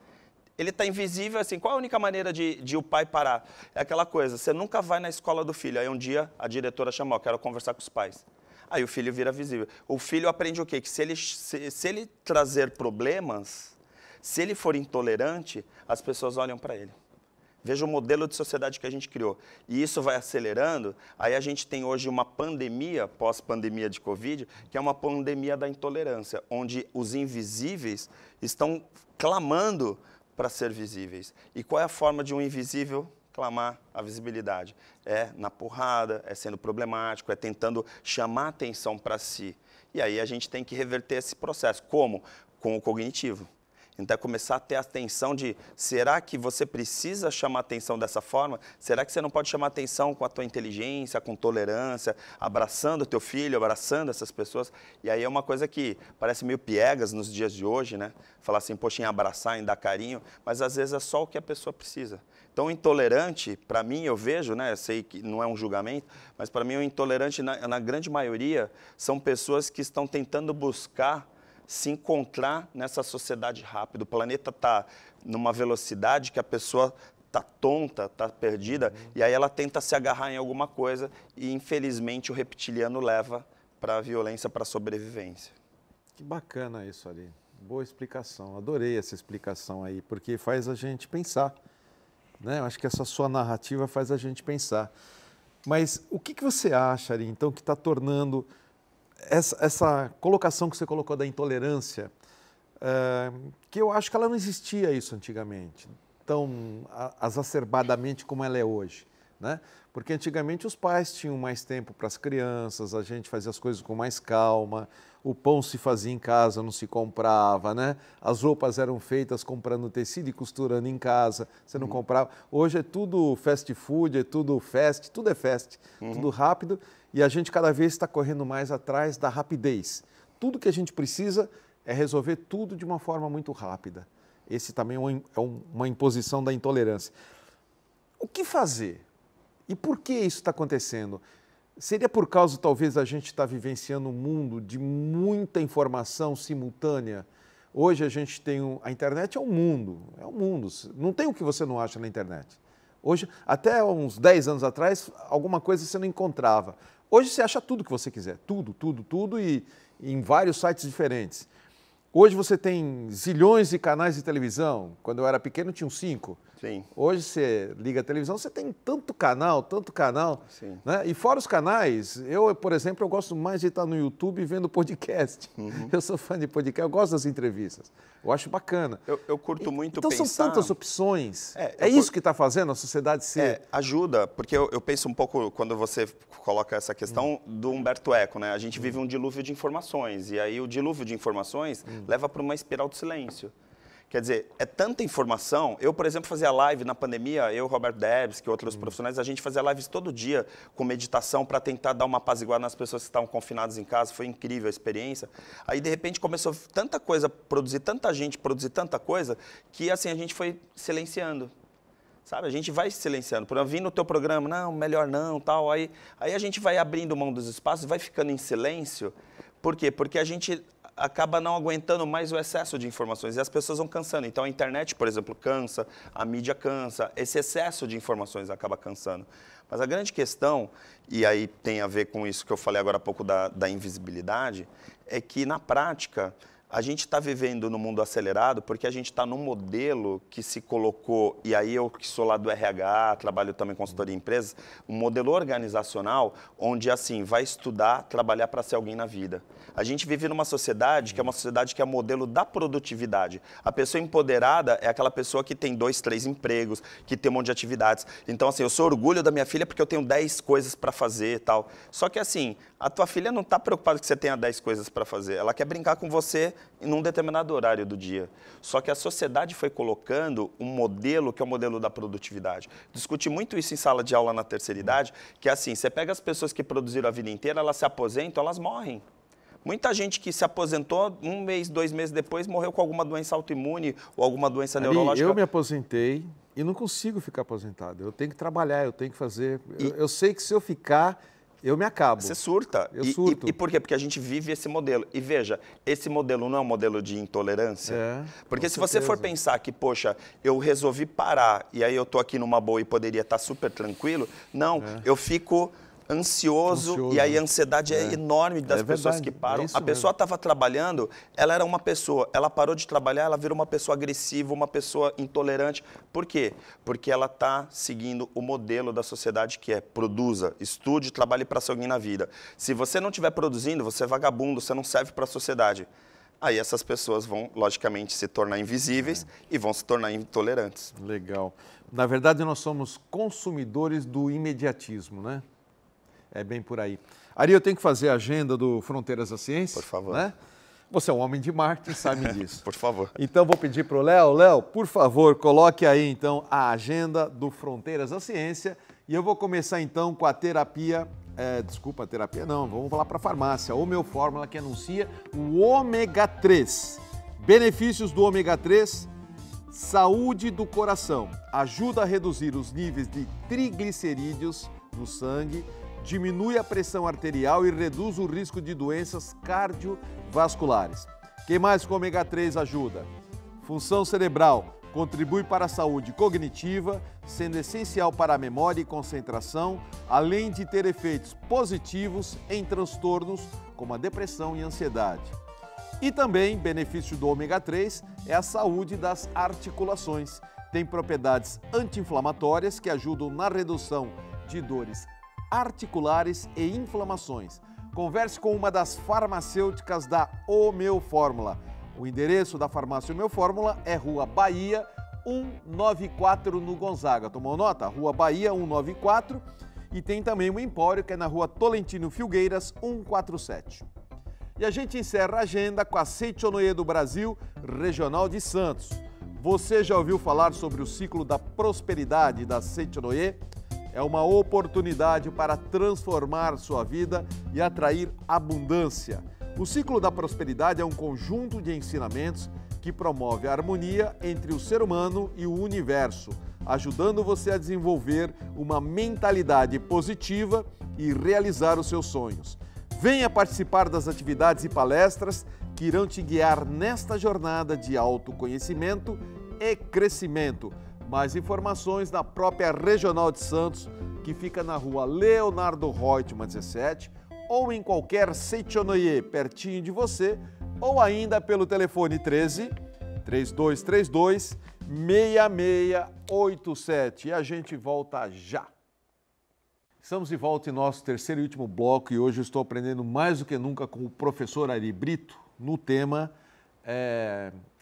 Ele está invisível, assim, qual é a única maneira de o pai parar? É aquela coisa, você nunca vai na escola do filho, aí um dia a diretora chamou, quero conversar com os pais. Aí o filho vira visível. O filho aprende o quê? Que se ele trazer problemas, se ele for intolerante, as pessoas olham para ele. Veja o modelo de sociedade que a gente criou. E isso vai acelerando, aí a gente tem hoje uma pandemia, pós-pandemia de Covid, que é uma pandemia da intolerância, onde os invisíveis estão clamando para ser visíveis. E qual é a forma de um invisível clamar a visibilidade? É na porrada, é sendo problemático, é tentando chamar atenção para si. E aí a gente tem que reverter esse processo. Como? Com o cognitivo. Então, é começar a ter atenção de, será que você precisa chamar atenção dessa forma? Será que você não pode chamar atenção com a tua inteligência, com tolerância, abraçando o teu filho, abraçando essas pessoas? E aí é uma coisa que parece meio piegas nos dias de hoje, né? Falar assim, poxa, em abraçar, em dar carinho, mas às vezes é só o que a pessoa precisa. Então, o intolerante, para mim, eu vejo, né? Eu sei que não é um julgamento, mas para mim o intolerante, na grande maioria, são pessoas que estão tentando buscar se encontrar nessa sociedade rápida. O planeta está numa velocidade que a pessoa está tonta, está perdida, e aí ela tenta se agarrar em alguma coisa e, infelizmente, o reptiliano leva para a violência, para a sobrevivência. Que bacana isso ali. Boa explicação. Adorei essa explicação aí, porque faz a gente pensar, né? Eu acho que essa sua narrativa faz a gente pensar. Mas o que você acha, Ari, então, que está tornando essa colocação que você colocou da intolerância, que eu acho que ela não existia isso antigamente, tão exacerbadamente como ela é hoje, né? Porque antigamente os pais tinham mais tempo para as crianças, a gente fazia as coisas com mais calma, o pão se fazia em casa, não se comprava, né? As roupas eram feitas comprando tecido e costurando em casa, você não comprava. Hoje é tudo fast food, é tudo fast, tudo é fast, tudo rápido, e a gente cada vez está correndo mais atrás da rapidez. Tudo que a gente precisa é resolver tudo de uma forma muito rápida. Esse também é uma imposição da intolerância. O que fazer? E por que isso está acontecendo? Seria por causa, talvez, a gente estar vivenciando um mundo de muita informação simultânea? Hoje a gente tem a internet é um mundo, não tem o que você não acha na internet. Hoje, até uns 10 anos atrás, alguma coisa você não encontrava. Hoje você acha tudo que você quiser, tudo e em vários sites diferentes. Hoje você tem zilhões de canais de televisão. Quando eu era pequeno tinham 5. Sim. Hoje você liga a televisão, você tem tanto canal, Sim. né? E fora os canais, eu, por exemplo, eu gosto mais de estar no YouTube vendo podcast. Eu sou fã de podcast, eu gosto das entrevistas. Eu acho bacana. Eu curto muito então, pensar... Então são tantas opções. É isso que está fazendo a sociedade ser... ajuda, porque eu penso um pouco, quando você coloca essa questão do Humberto Eco, né? A gente vive um dilúvio de informações, e aí o dilúvio de informações leva para uma espiral do silêncio. Quer dizer, é tanta informação. Eu, por exemplo, fazia live na pandemia, eu, Roberto Debs, que outros profissionais, a gente fazia lives todo dia com meditação para tentar dar uma apaziguada nas pessoas que estavam confinadas em casa. Foi incrível a experiência. Aí, de repente, começou tanta coisa, produzir tanta gente, produzir tanta coisa, que assim a gente foi silenciando. Sabe, a gente vai silenciando. Por vir no teu programa, não, melhor não, tal. Aí a gente vai abrindo mão dos espaços, vai ficando em silêncio. Por quê? Porque a gente acaba não aguentando mais o excesso de informações e as pessoas vão cansando. Então, a internet, por exemplo, cansa, a mídia cansa, esse excesso de informações acaba cansando. Mas a grande questão, e aí tem a ver com isso que eu falei agora há pouco da invisibilidade, é que, na prática, a gente está vivendo no mundo acelerado porque a gente está num modelo que se colocou, e aí eu que sou lá do RH, trabalho também com consultoria em empresas, um modelo organizacional onde, assim, vai estudar, trabalhar para ser alguém na vida. A gente vive numa sociedade que é uma sociedade que é modelo da produtividade. A pessoa empoderada é aquela pessoa que tem 2, 3 empregos, que tem um monte de atividades. Então, assim, eu sou orgulho da minha filha porque eu tenho 10 coisas para fazer e tal. Só que, assim, a tua filha não está preocupada que você tenha 10 coisas para fazer. Ela quer brincar com você em um determinado horário do dia. Só que a sociedade foi colocando um modelo que é o modelo da produtividade. Discuti muito isso em sala de aula na terceira idade, que é assim, você pega as pessoas que produziram a vida inteira, elas se aposentam, elas morrem. Muita gente que se aposentou, 1 mês, 2 meses depois, morreu com alguma doença autoimune ou alguma doença neurológica. Eu me aposentei e não consigo ficar aposentado. Eu tenho que trabalhar, eu tenho que fazer... Eu sei que se eu ficar, eu me acabo. Você surta. Eu surto. E por quê? Porque a gente vive esse modelo. E veja, esse modelo não é um modelo de intolerância? Porque se você for pensar que, poxa, eu resolvi parar e aí eu estou aqui numa boa e poderia estar super tranquilo, não, eu fico... Ansioso, e aí a ansiedade é enorme das pessoas que param. A pessoa estava trabalhando, ela era uma pessoa, ela parou de trabalhar, ela virou uma pessoa agressiva, uma pessoa intolerante. Por quê? Porque ela está seguindo o modelo da sociedade que é produza, estude, trabalhe para ser alguém na vida. Se você não estiver produzindo, você é vagabundo, você não serve para a sociedade. Aí essas pessoas vão, logicamente, se tornar invisíveis e vão se tornar intolerantes. Legal. Na verdade, nós somos consumidores do imediatismo, né? É bem por aí. Ari, eu tenho que fazer a agenda do Fronteiras da Ciência. Por favor. Né? Você é um homem de marketing, sabe disso. Por favor. Então, vou pedir para o Léo. Léo, por favor, coloque aí, então, a agenda do Fronteiras da Ciência. E eu vou começar, então, com a terapia... desculpa, terapia não, vamos falar para a farmácia. Homeofórmula, que anuncia o ômega 3. Benefícios do ômega 3... Saúde do coração, ajuda a reduzir os níveis de triglicerídeos no sangue, diminui a pressão arterial e reduz o risco de doenças cardiovasculares. Quem mais com ômega 3 ajuda? Função cerebral, contribui para a saúde cognitiva, sendo essencial para a memória e concentração, além de ter efeitos positivos em transtornos como a depressão e a ansiedade. E também, benefício do ômega 3 é a saúde das articulações. Tem propriedades anti-inflamatórias que ajudam na redução de dores articulares e inflamações. Converse com uma das farmacêuticas da Homeofórmula. O endereço da farmácia Homeofórmula é Rua Bahia 194 no Gonzaga. Tomou nota? Rua Bahia 194 e tem também o Empório que é na Rua Tolentino Filgueiras 147. E a gente encerra a agenda com a Seitonoye do Brasil, Regional de Santos. Você já ouviu falar sobre o ciclo da prosperidade da Seitonoye? É uma oportunidade para transformar sua vida e atrair abundância. O ciclo da prosperidade é um conjunto de ensinamentos que promove a harmonia entre o ser humano e o universo, ajudando você a desenvolver uma mentalidade positiva e realizar os seus sonhos. Venha participar das atividades e palestras que irão te guiar nesta jornada de autoconhecimento e crescimento. Mais informações na própria Regional de Santos, que fica na Rua Leonardo Reutemann 17, ou em qualquer Seitonoye pertinho de você, ou ainda pelo telefone 13 3232 6687. E a gente volta já. Estamos de volta em nosso terceiro e último bloco e hoje eu estou aprendendo mais do que nunca com o professor Ari Brito no tema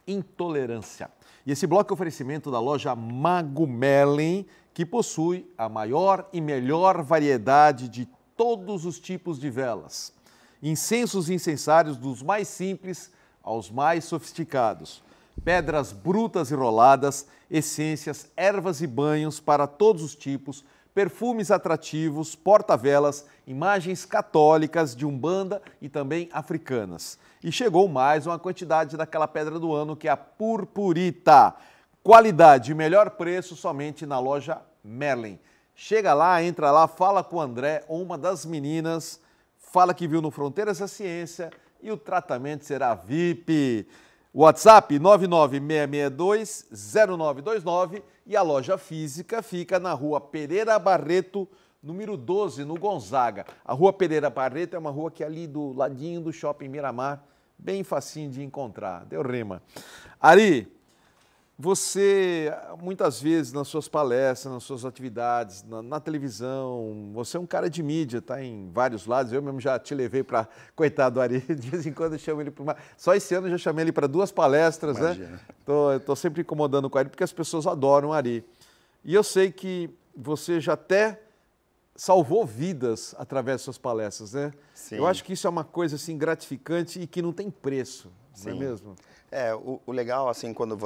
intolerância. E esse bloco é oferecimento da loja Mago Merlin, que possui a maior e melhor variedade de todos os tipos de velas. Incensos e incensários dos mais simples aos mais sofisticados. Pedras brutas e roladas, essências, ervas e banhos para todos os tipos, perfumes atrativos, porta-velas, imagens católicas de Umbanda e também africanas. E chegou mais uma quantidade daquela pedra do ano que é a purpurita. Qualidade e melhor preço somente na loja Merlin. Chega lá, entra lá, fala com o André ou uma das meninas, fala que viu no Fronteiras da Ciência e o tratamento será VIP. WhatsApp 996620929 e a loja física fica na Rua Pereira Barreto, número 12, no Gonzaga. A Rua Pereira Barreto é uma rua que é ali do ladinho do Shopping Miramar, bem facinho de encontrar. Deu rima. Ari, você, muitas vezes nas suas palestras, nas suas atividades, na televisão, você é um cara de mídia, está em vários lados. Eu mesmo já te levei para... Coitado do Ari, de vez em quando eu chamo ele para uma... Só esse ano eu já chamei ele para 2 palestras, imagina, né? Estou sempre incomodando com o Ari, porque as pessoas adoram o Ari. E eu sei que você já até salvou vidas através das suas palestras, né? Sim. Eu acho que isso é uma coisa assim, gratificante e que não tem preço, sim, não é mesmo? O legal, assim, quando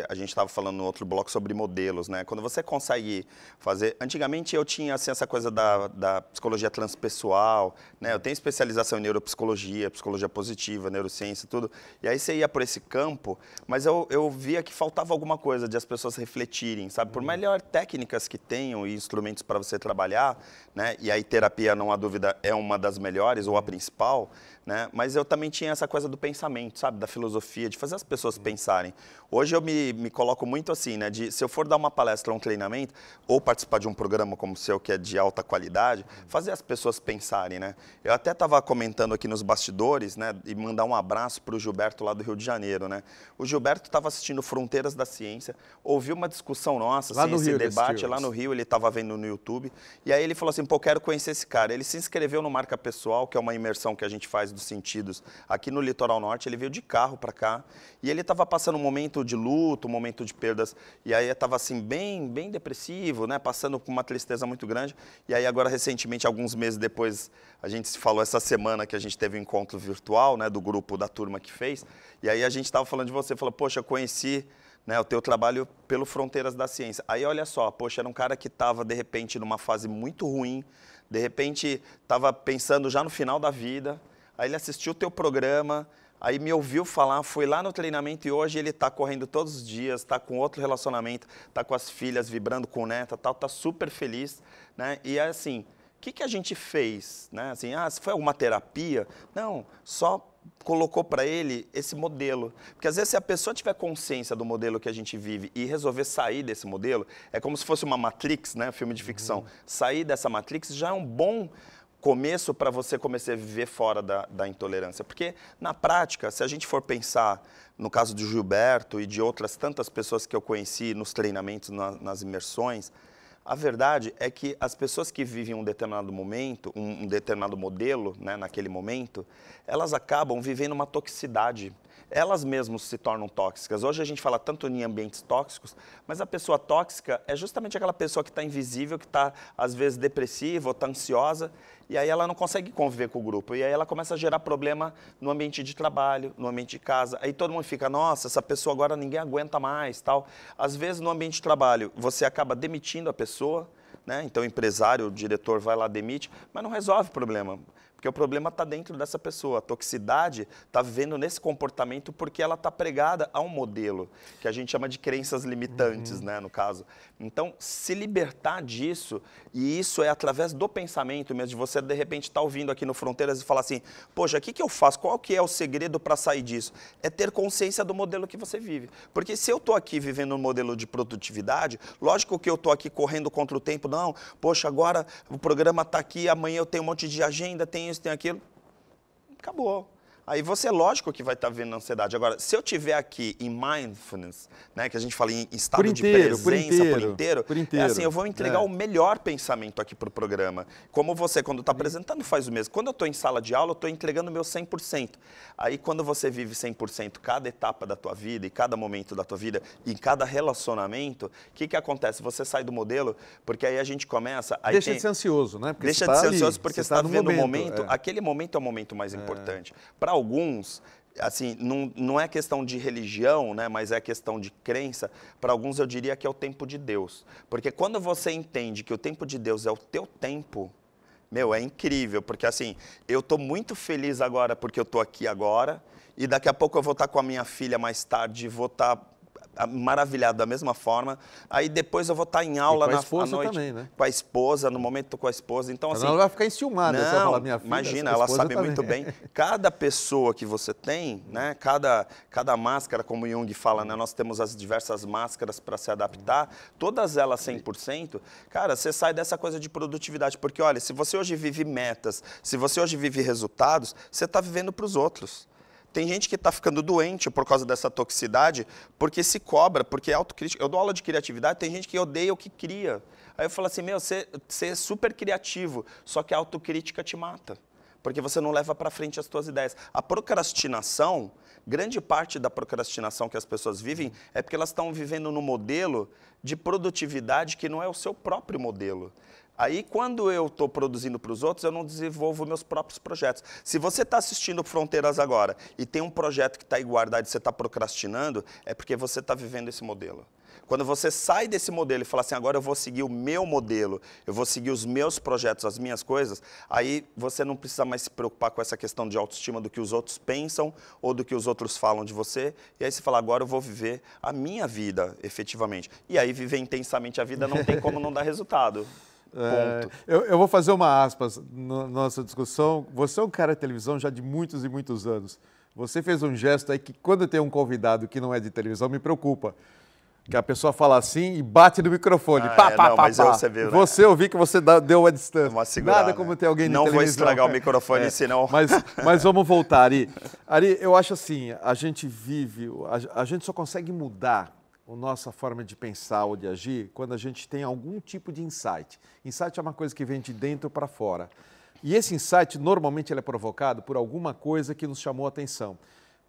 a gente estava falando no outro bloco sobre modelos, né? Quando você consegue fazer... Antigamente eu tinha, assim, essa coisa da psicologia transpessoal, né? Eu tenho especialização em neuropsicologia, psicologia positiva, neurociência, tudo. E aí você ia por esse campo, mas eu via que faltava alguma coisa de as pessoas refletirem, sabe? Por melhor técnicas que tenham e instrumentos para você trabalhar, né? E aí terapia, não há dúvida, é uma das melhores ou a principal, né? Mas eu também tinha essa coisa do pensamento, sabe? Da filosofia, de fazer as pessoas pensarem. Hoje eu me coloco muito assim, né? Se eu for dar uma palestra ou um treinamento, ou participar de um programa como o seu, que é de alta qualidade, fazer as pessoas pensarem, né? Eu até estava comentando aqui nos bastidores, né? E mandar um abraço para o Gilberto lá do Rio de Janeiro, né? O Gilberto estava assistindo Fronteiras da Ciência, ouviu uma discussão nossa, assim, esse debate lá no Rio, ele estava vendo no YouTube, e aí ele falou assim, pô, quero conhecer esse cara. Ele se inscreveu no Marca Pessoal, que é uma imersão que a gente faz dos sentidos aqui no Litoral Norte. Ele veio de carro para cá, e ele estava passando um momento de luto, um momento de perdas, e aí estava assim, bem depressivo, né? Passando por uma tristeza muito grande. E aí agora, recentemente, alguns meses depois, a gente se falou essa semana que a gente teve um encontro virtual, né, do grupo da turma que fez, e aí a gente estava falando de você, falou, poxa, eu conheci, né, o teu trabalho pelo Fronteiras da Ciência. Aí olha só, poxa, era um cara que estava, de repente, numa fase muito ruim, de repente estava pensando já no final da vida, aí ele assistiu o teu programa, aí me ouviu falar, foi lá no treinamento e hoje ele está correndo todos os dias, está com outro relacionamento, está com as filhas, vibrando com o neto, tal, está super feliz, né? E é assim, o que a gente fez? Né? Assim, se foi alguma terapia? Não, só colocou para ele esse modelo. Porque às vezes se a pessoa tiver consciência do modelo que a gente vive e resolver sair desse modelo, é como se fosse uma Matrix, né? Filme de ficção. Sair dessa Matrix já é um bom começo para você começar a viver fora da intolerância. Porque, na prática, se a gente for pensar no caso do Gilberto e de outras tantas pessoas que eu conheci nos treinamentos, nas imersões, a verdade é que as pessoas que vivem um determinado momento, um determinado modelo, né, naquele momento, elas acabam vivendo uma toxicidade. Elas mesmas se tornam tóxicas. Hoje a gente fala tanto em ambientes tóxicos, mas a pessoa tóxica é justamente aquela pessoa que está invisível, que está, às vezes, depressiva ou está ansiosa, e aí ela não consegue conviver com o grupo. E aí ela começa a gerar problema no ambiente de trabalho, no ambiente de casa. Aí todo mundo fica, nossa, essa pessoa agora ninguém aguenta mais, tal. Às vezes, no ambiente de trabalho, você acaba demitindo a pessoa, né? Então o empresário, o diretor vai lá, demite, mas não resolve o problema. Porque o problema está dentro dessa pessoa. A toxicidade está vivendo nesse comportamento porque ela está pregada a um modelo, que a gente chama de crenças limitantes, né, no caso. Então, se libertar disso, e isso é através do pensamento mesmo, de você, de repente, estar ouvindo aqui no Fronteiras e falar assim, poxa, o que eu faço? Qual que é o segredo para sair disso? É ter consciência do modelo que você vive. Porque se eu estou aqui vivendo um modelo de produtividade, lógico que eu estou aqui correndo contra o tempo, não, poxa, agora o programa está aqui, amanhã eu tenho um monte de agenda, tem isso, tem aquilo, acabou. Aí você, lógico que vai estar vendo ansiedade. Agora, se eu estiver aqui em mindfulness, né, que a gente fala em estado de presença por inteiro, é assim, eu vou entregar o melhor pensamento aqui para o programa. Como você, quando está apresentando, faz o mesmo. Quando eu estou em sala de aula, eu estou entregando o meu 100%. Aí, quando você vive 100% cada etapa da tua vida, e cada momento da tua vida, e cada relacionamento, o que acontece? Você sai do modelo, porque aí a gente começa... Aí deixa de ser ansioso, né? Porque deixa de ser ansioso porque você está vivendo o momento. Aquele momento é o momento mais importante. Para alguns, assim, não é questão de religião, né, mas é questão de crença. Para alguns eu diria que é o tempo de Deus. Porque quando você entende que o tempo de Deus é o teu tempo, meu, é incrível. Porque assim, eu estou muito feliz agora porque eu estou aqui agora, e daqui a pouco eu vou estar com a minha filha mais tarde, vou estar maravilhado da mesma forma. Aí depois eu vou estar em aula na esposa noite também, né? Com a esposa, no momento com a esposa. Então assim, ela vai ficar enciumada, não, você vai falar, minha filha, imagina, ela sabe muito bem. Cada pessoa que você tem, né? Cada máscara, como Jung fala, né? Nós temos as diversas máscaras para se adaptar, todas elas 100%. Cara, você sai dessa coisa de produtividade, porque olha, se você hoje vive metas, se você hoje vive resultados, você está vivendo para os outros. Tem gente que está ficando doente por causa dessa toxicidade, porque se cobra, porque é autocrítica. Eu dou aula de criatividade, tem gente que odeia o que cria. Aí eu falo assim, meu, você é super criativo, só que a autocrítica te mata, porque você não leva para frente as suas ideias. A procrastinação, grande parte da procrastinação que as pessoas vivem é porque elas estão vivendo num modelo de produtividade que não é o seu próprio modelo. Aí, quando eu estou produzindo para os outros, eu não desenvolvo meus próprios projetos. Se você está assistindo Fronteiras agora e tem um projeto que está aí guardado e você está procrastinando, é porque você está vivendo esse modelo. Quando você sai desse modelo e fala assim, agora eu vou seguir o meu modelo, eu vou seguir os meus projetos, as minhas coisas, aí você não precisa mais se preocupar com essa questão de autoestima do que os outros pensam ou do que os outros falam de você. E aí você fala, agora eu vou viver a minha vida, efetivamente. E aí viver intensamente a vida não tem como não dar resultado. Eu vou fazer uma aspas na nossa discussão. Você é um cara de televisão já de muitos e muitos anos. Você fez um gesto aí que, quando tem um convidado que não é de televisão, me preocupa. Que a pessoa fala assim e bate no microfone. Você viu, né? Você ouviu que você deu uma distância. Uma segurada, nada como ter alguém de televisão. Não vou estragar o microfone, senão... Mas vamos voltar, Ari. Ari, eu acho assim, a gente vive, a gente só consegue mudar a nossa forma de pensar ou de agir quando a gente tem algum tipo de insight. Insight é uma coisa que vem de dentro para fora. E esse insight, normalmente, ele é provocado por alguma coisa que nos chamou a atenção.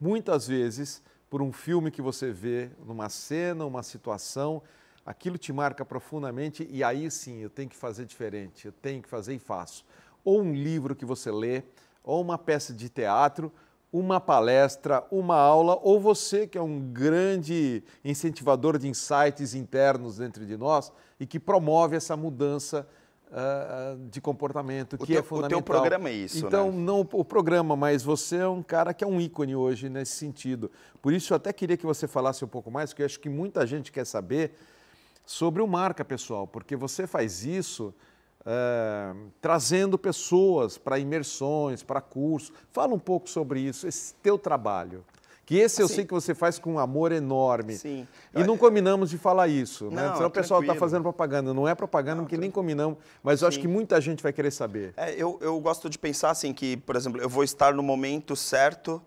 muitas vezes, por um filme que você vê, numa cena, uma situação, aquilo te marca profundamente e aí sim, eu tenho que fazer diferente, eu tenho que fazer e faço. Ou um livro que você lê, ou uma peça de teatro, uma palestra, uma aula, ou você que é um grande incentivador de insights internos dentro de nós e que promove essa mudança de comportamento, que é fundamental. O teu programa é isso, então, né? não o programa, mas você é um cara que é um ícone hoje nesse sentido. Por isso, eu até queria que você falasse um pouco mais, porque eu acho que muita gente quer saber sobre o marca pessoal, porque você faz isso trazendo pessoas para imersões, para cursos. Fala um pouco sobre isso, esse teu trabalho. Que esse eu sei que você faz com um amor enorme. Sim. E não combinamos de falar isso, né? Não, Senão o pessoal está tranquilo. fazendo propaganda. Não é propaganda, porque nem combinamos, mas eu acho que muita gente vai querer saber. Eu gosto de pensar assim que, por exemplo, eu vou estar no momento certo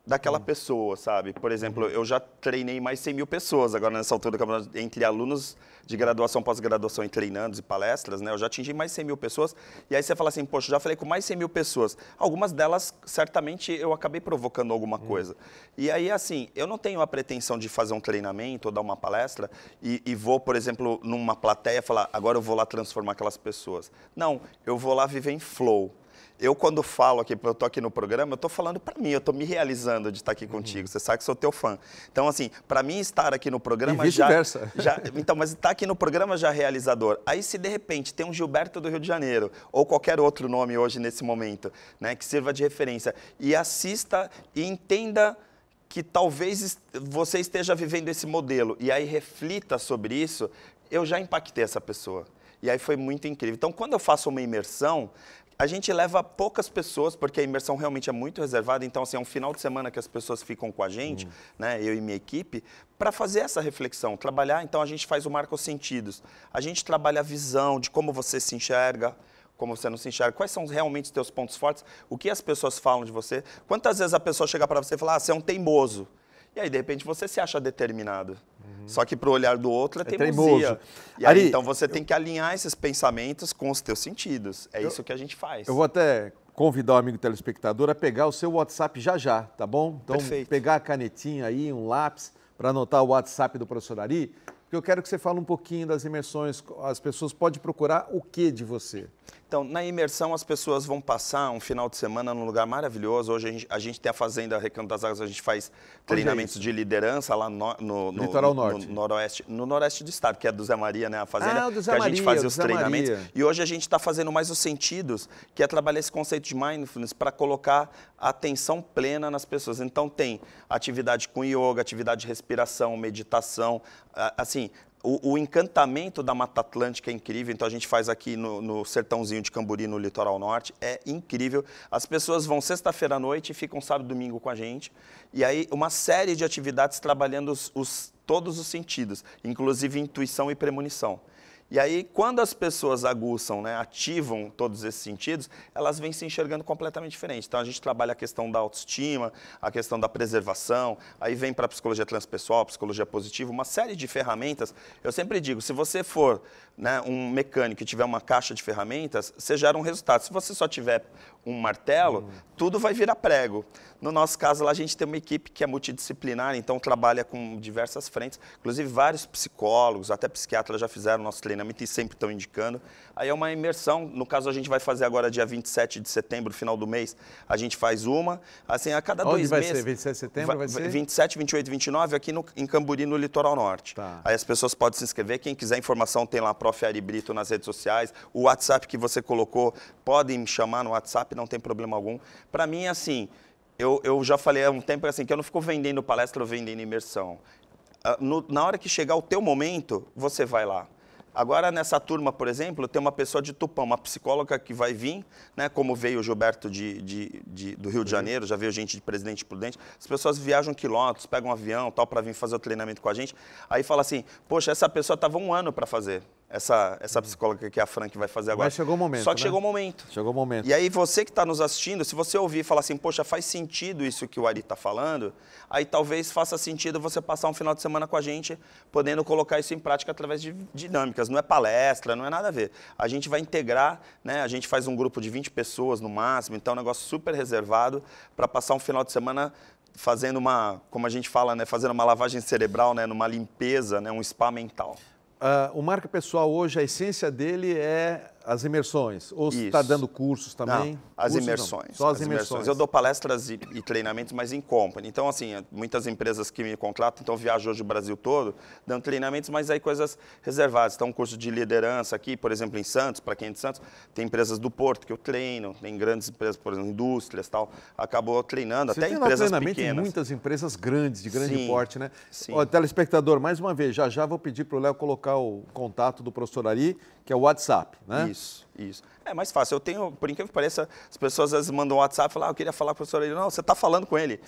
daquela pessoa, sabe? Por exemplo, eu já treinei mais de 100 mil pessoas agora nessa altura do campeonato, entre alunos de graduação, pós-graduação e treinandos e palestras, né? Eu já atingi mais de 100 mil pessoas. E aí você fala assim, poxa, já falei com mais de 100 mil pessoas. Algumas delas, certamente, eu acabei provocando alguma coisa. E aí, assim, eu não tenho a pretensão de fazer um treinamento ou dar uma palestra e vou, por exemplo, numa plateia falar, agora eu vou lá transformar aquelas pessoas. Não, eu vou lá viver em flow. Eu, quando falo aqui, eu estou aqui no programa, eu estou falando para mim, eu estou me realizando de estar aqui contigo. Você sabe que sou teu fã. Então, assim, para mim estar aqui no programa e vice-versa. Então, mas estar aqui no programa já é realizador. Aí, se de repente tem um Gilberto do Rio de Janeiro, ou qualquer outro nome hoje nesse momento, né, que sirva de referência, e assista e entenda que talvez você esteja vivendo esse modelo, e aí reflita sobre isso, eu já impactei essa pessoa. E aí foi muito incrível. Então, quando eu faço uma imersão, a gente leva poucas pessoas, porque a imersão realmente é muito reservada. Então, assim, é um final de semana que as pessoas ficam com a gente, né, eu e minha equipe, para fazer essa reflexão, trabalhar. Então, a gente faz o marco sentidos. A gente trabalha a visão de como você se enxerga, como você não se enxerga, quais são realmente os teus pontos fortes, o que as pessoas falam de você. Quantas vezes a pessoa chega para você e fala, você é um teimoso. E aí, de repente, você se acha determinado. Só que para o olhar do outro é teimosia. E aí, então, você tem que alinhar esses pensamentos com os teus sentidos. É isso que a gente faz. Eu vou até convidar o amigo telespectador a pegar o seu WhatsApp já, tá bom? Então, pegar a canetinha aí, um lápis, para anotar o WhatsApp do professor Ari, porque eu quero que você fale um pouquinho das imersões. As pessoas podem procurar o que de você? Então, na imersão, as pessoas vão passar um final de semana num lugar maravilhoso. Hoje a gente tem a Fazenda Recanto das Águas, a gente faz treinamentos de liderança lá no Litoral Norte. No noroeste do estado, que é do Zé Maria, né? A Fazenda, do Zé que a Maria, gente fazia os Zé treinamentos. Maria. E hoje a gente está fazendo mais os sentidos, que é trabalhar esse conceito de mindfulness para colocar a atenção plena nas pessoas. Então, tem atividade com yoga, atividade de respiração, meditação, assim... O encantamento da Mata Atlântica é incrível, então a gente faz aqui no sertãozinho de Camburi, no Litoral Norte, é incrível. As pessoas vão sexta-feira à noite e ficam sábado e domingo com a gente. E aí uma série de atividades trabalhando todos os sentidos, inclusive intuição e premonição. E aí, quando as pessoas aguçam, né, ativam todos esses sentidos, elas vêm se enxergando completamente diferente. Então, a gente trabalha a questão da autoestima, a questão da preservação, aí vem para a psicologia transpessoal, psicologia positiva, uma série de ferramentas. Eu sempre digo, se você for, né, um mecânico e tiver uma caixa de ferramentas, você gera um resultado. Se você só tiver um martelo, tudo vai virar prego. No nosso caso, lá a gente tem uma equipe que é multidisciplinar, então trabalha com diversas frentes, inclusive vários psicólogos, até psiquiatras já fizeram nosso treinamento e sempre estão indicando. Aí é uma imersão, no caso a gente vai fazer agora dia 27 de setembro, final do mês, a gente faz uma, assim, a cada 2 meses. Onde vai ser? 27 de setembro vai ser? 27, 28 e 29 aqui em Camburi, no Litoral Norte. Tá. Aí as pessoas podem se inscrever, quem quiser informação tem lá, Prof. Ari Brito nas redes sociais, o WhatsApp que você colocou, podem me chamar no WhatsApp, não tem problema algum. Para mim, assim... Eu já falei há um tempo assim, que eu não fico vendendo palestra ou vendendo imersão. Na hora que chegar o teu momento, você vai lá. Agora, nessa turma, por exemplo, tem uma pessoa de Tupã, uma psicóloga que vai vir, né, como veio o Gilberto do Rio de Janeiro, já veio gente de Presidente Prudente. As pessoas viajam quilômetros, pegam um avião tal para vir fazer o treinamento com a gente. Aí fala assim, poxa, essa pessoa estava 1 ano para fazer. essa psicóloga que é a Fran que vai fazer agora. Mas chegou o momento, Só que né? chegou o momento. Chegou o momento. E aí você que está nos assistindo, se você ouvir e falar assim, poxa, faz sentido isso que o Ari está falando, aí talvez faça sentido você passar um final de semana com a gente, podendo colocar isso em prática através de dinâmicas. Não é palestra, não é nada a ver. A gente vai integrar, né? A gente faz um grupo de 20 pessoas no máximo, então é um negócio super reservado para passar um final de semana fazendo uma, como a gente fala, né? Fazendo uma lavagem cerebral, né? Numa limpeza, né? Um spa mental. O Marca Pessoal hoje, a essência dele é as imersões? Ou você está dando cursos também? Não, as cursos, imersões. Não, só as imersões. Eu dou palestras e treinamentos, mas em company. Então, assim, muitas empresas que me contratam, então eu viajo hoje o Brasil todo, dando treinamentos, mas aí coisas reservadas. Então, um curso de liderança aqui, por exemplo, em Santos, para quem é de Santos, tem empresas do Porto que eu treino, tem grandes empresas, por exemplo, indústrias e tal, acabou treinando, você até tem empresas treinamento pequenas. Em muitas empresas grandes, de grande porte, né? Sim. Ó, telespectador, mais uma vez, já vou pedir para o Léo colocar o contato do professor Ari, que é o WhatsApp, né? Isso. É mais fácil. Eu tenho, por incrível que pareça, as pessoas às vezes mandam um WhatsApp e falam, eu queria falar com o professor Ari. Não, você está falando com ele.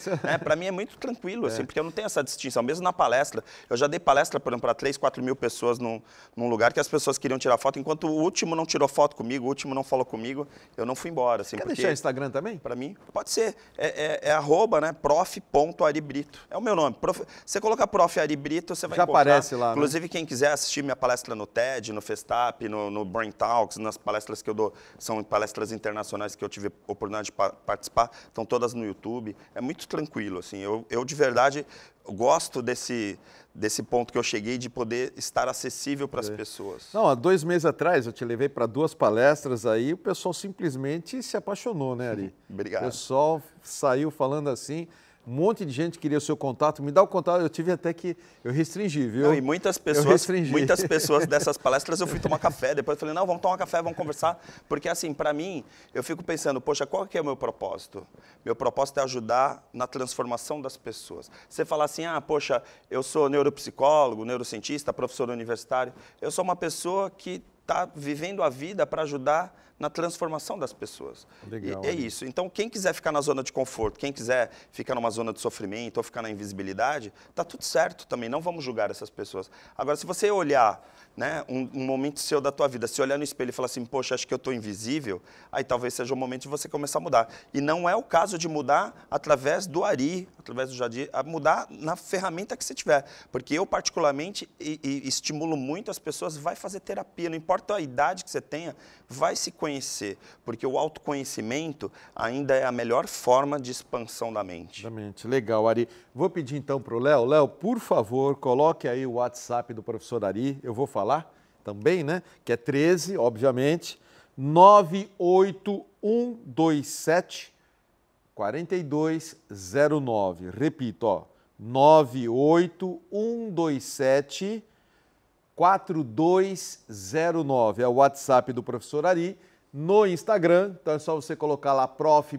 Para mim é muito tranquilo, assim, porque eu não tenho essa distinção. Mesmo na palestra, eu já dei palestra, por exemplo, para 3, 4 mil pessoas num lugar que as pessoas queriam tirar foto, enquanto o último não tirou foto comigo, o último não falou comigo, eu não fui embora. Assim, Quer porque, deixar o Instagram também? Para mim, pode ser. É arroba, né, prof.aribrito. É o meu nome. Você coloca prof. Ari Brito, você vai já encontrar. Aparece lá, inclusive, quem quiser assistir minha palestra no TED, no Festap, no Brain Talks, nas palestras que eu dou, são palestras internacionais que eu tive a oportunidade de participar, estão todas no YouTube. É muito tranquilo, assim. Eu de verdade, gosto desse ponto que eu cheguei de poder estar acessível para as pessoas. Não, há 2 meses atrás eu te levei para 2 palestras aí, o pessoal simplesmente se apaixonou, né, Ari? Obrigado. O pessoal saiu falando assim. Um monte de gente queria o seu contato, me dá o contato, eu tive até que eu restringi, viu? Não, e muitas pessoas dessas palestras eu fui tomar café, depois eu falei, não, vamos tomar café, vamos conversar, porque assim, para mim, eu fico pensando, poxa, qual que é o meu propósito? Meu propósito é ajudar na transformação das pessoas. Você fala assim, poxa, eu sou neuropsicólogo, neurocientista, professor universitário, eu sou uma pessoa que está vivendo a vida para ajudar na transformação das pessoas. Legal, é isso. Então, quem quiser ficar na zona de conforto, quem quiser ficar numa zona de sofrimento ou ficar na invisibilidade, tá tudo certo também, não vamos julgar essas pessoas. Agora, se você olhar, né, um momento seu da tua vida, se olhar no espelho e falar assim, poxa, acho que eu estou invisível, aí talvez seja o momento de você começar a mudar. E não é o caso de mudar através do Ari, através do Jadir, a mudar na ferramenta que você tiver. Porque eu, particularmente, estimulo muito as pessoas, vai fazer terapia, não importa a idade que você tenha, vai se conhecer, porque o autoconhecimento ainda é a melhor forma de expansão da mente. Legal, Ari. Vou pedir então para o Léo. Léo, por favor, coloque aí o WhatsApp do professor Ari, eu vou falar também, né? Que é 13, obviamente, 98127 4209. Repito, ó, 98127 4209. É o WhatsApp do professor Ari. No Instagram, então é só você colocar lá prof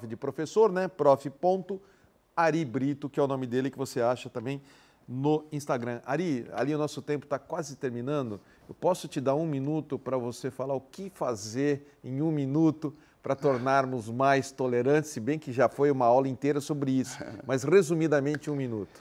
de professor, né? prof.aribrito, que é o nome dele, que você acha também no Instagram. Ari, ali o nosso tempo está quase terminando. Eu posso te dar 1 minuto para você falar o que fazer em 1 minuto para tornarmos mais tolerantes, se bem que já foi uma aula inteira sobre isso, mas resumidamente 1 minuto.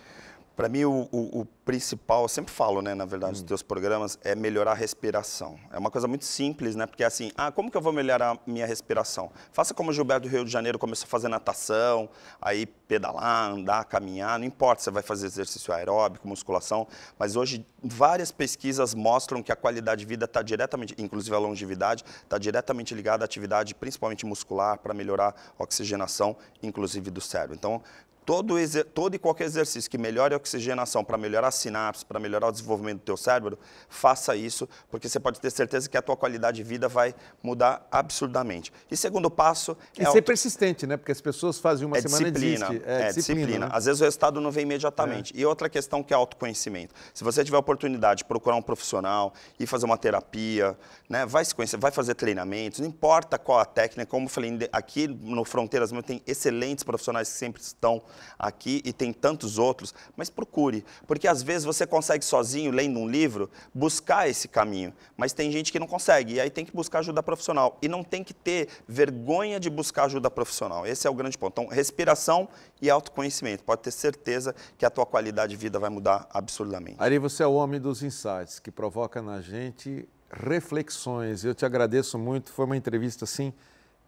Para mim, o principal, eu sempre falo, né, na verdade, nos teus programas, é melhorar a respiração. É uma coisa muito simples, né? Porque assim, como que eu vou melhorar a minha respiração? Faça como o Gilberto do Rio de Janeiro começou a fazer natação, aí pedalar, andar, caminhar, não importa se você vai fazer exercício aeróbico, musculação, mas hoje várias pesquisas mostram que a qualidade de vida está diretamente, inclusive a longevidade, está diretamente ligada à atividade, principalmente muscular, para melhorar a oxigenação, inclusive do cérebro. Então, todo e qualquer exercício que melhore a oxigenação, para melhorar a sinapse, para melhorar o desenvolvimento do teu cérebro, faça isso, porque você pode ter certeza que a tua qualidade de vida vai mudar absurdamente. E segundo passo... E ser persistente, né? Porque as pessoas fazem uma semana e desistem. É disciplina. Né? Às vezes o resultado não vem imediatamente. E outra questão que é autoconhecimento. Se você tiver a oportunidade de procurar um profissional, ir fazer uma terapia, né? Vai se conhecer, vai fazer treinamentos, não importa qual a técnica, como eu falei, aqui no Fronteiras mesmo tem excelentes profissionais que sempre estão aqui e tem tantos outros, mas procure, porque às vezes você consegue sozinho, lendo um livro, buscar esse caminho, mas tem gente que não consegue, e aí tem que buscar ajuda profissional, e não tem que ter vergonha de buscar ajuda profissional, esse é o grande ponto. Então, respiração e autoconhecimento, pode ter certeza que a tua qualidade de vida vai mudar absurdamente. Ari, você é o homem dos insights, que provoca na gente reflexões. Eu te agradeço muito, foi uma entrevista assim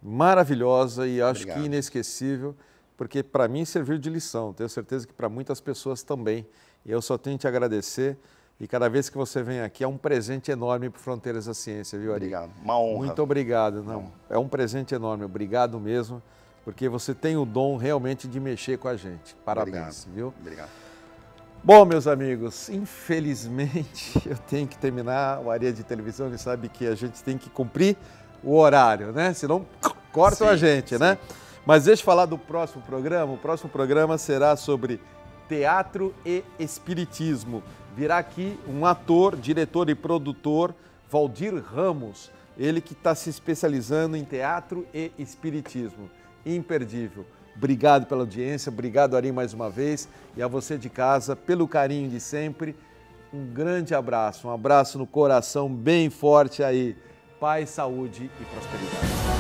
maravilhosa e acho que inesquecível, porque para mim serviu de lição, tenho certeza que para muitas pessoas também. E eu só tenho que te agradecer, e cada vez que você vem aqui é um presente enorme para Fronteiras da Ciência, viu, Ari? Obrigado, uma honra. Muito obrigado, não, é um presente enorme, obrigado mesmo, porque você tem o dom realmente de mexer com a gente. Parabéns, viu? Obrigado. Bom, meus amigos, infelizmente eu tenho que terminar. O Ari de televisão, ele sabe que a gente tem que cumprir o horário, né? Senão cortam a gente, né? Mas deixa eu falar do próximo programa. O próximo programa será sobre teatro e espiritismo. Virá aqui um ator, diretor e produtor, Valdir Ramos, ele que está se especializando em teatro e espiritismo. Imperdível. Obrigado pela audiência, obrigado, Ari, mais uma vez, e a você de casa, pelo carinho de sempre. Um grande abraço, um abraço no coração bem forte aí. Paz, saúde e prosperidade.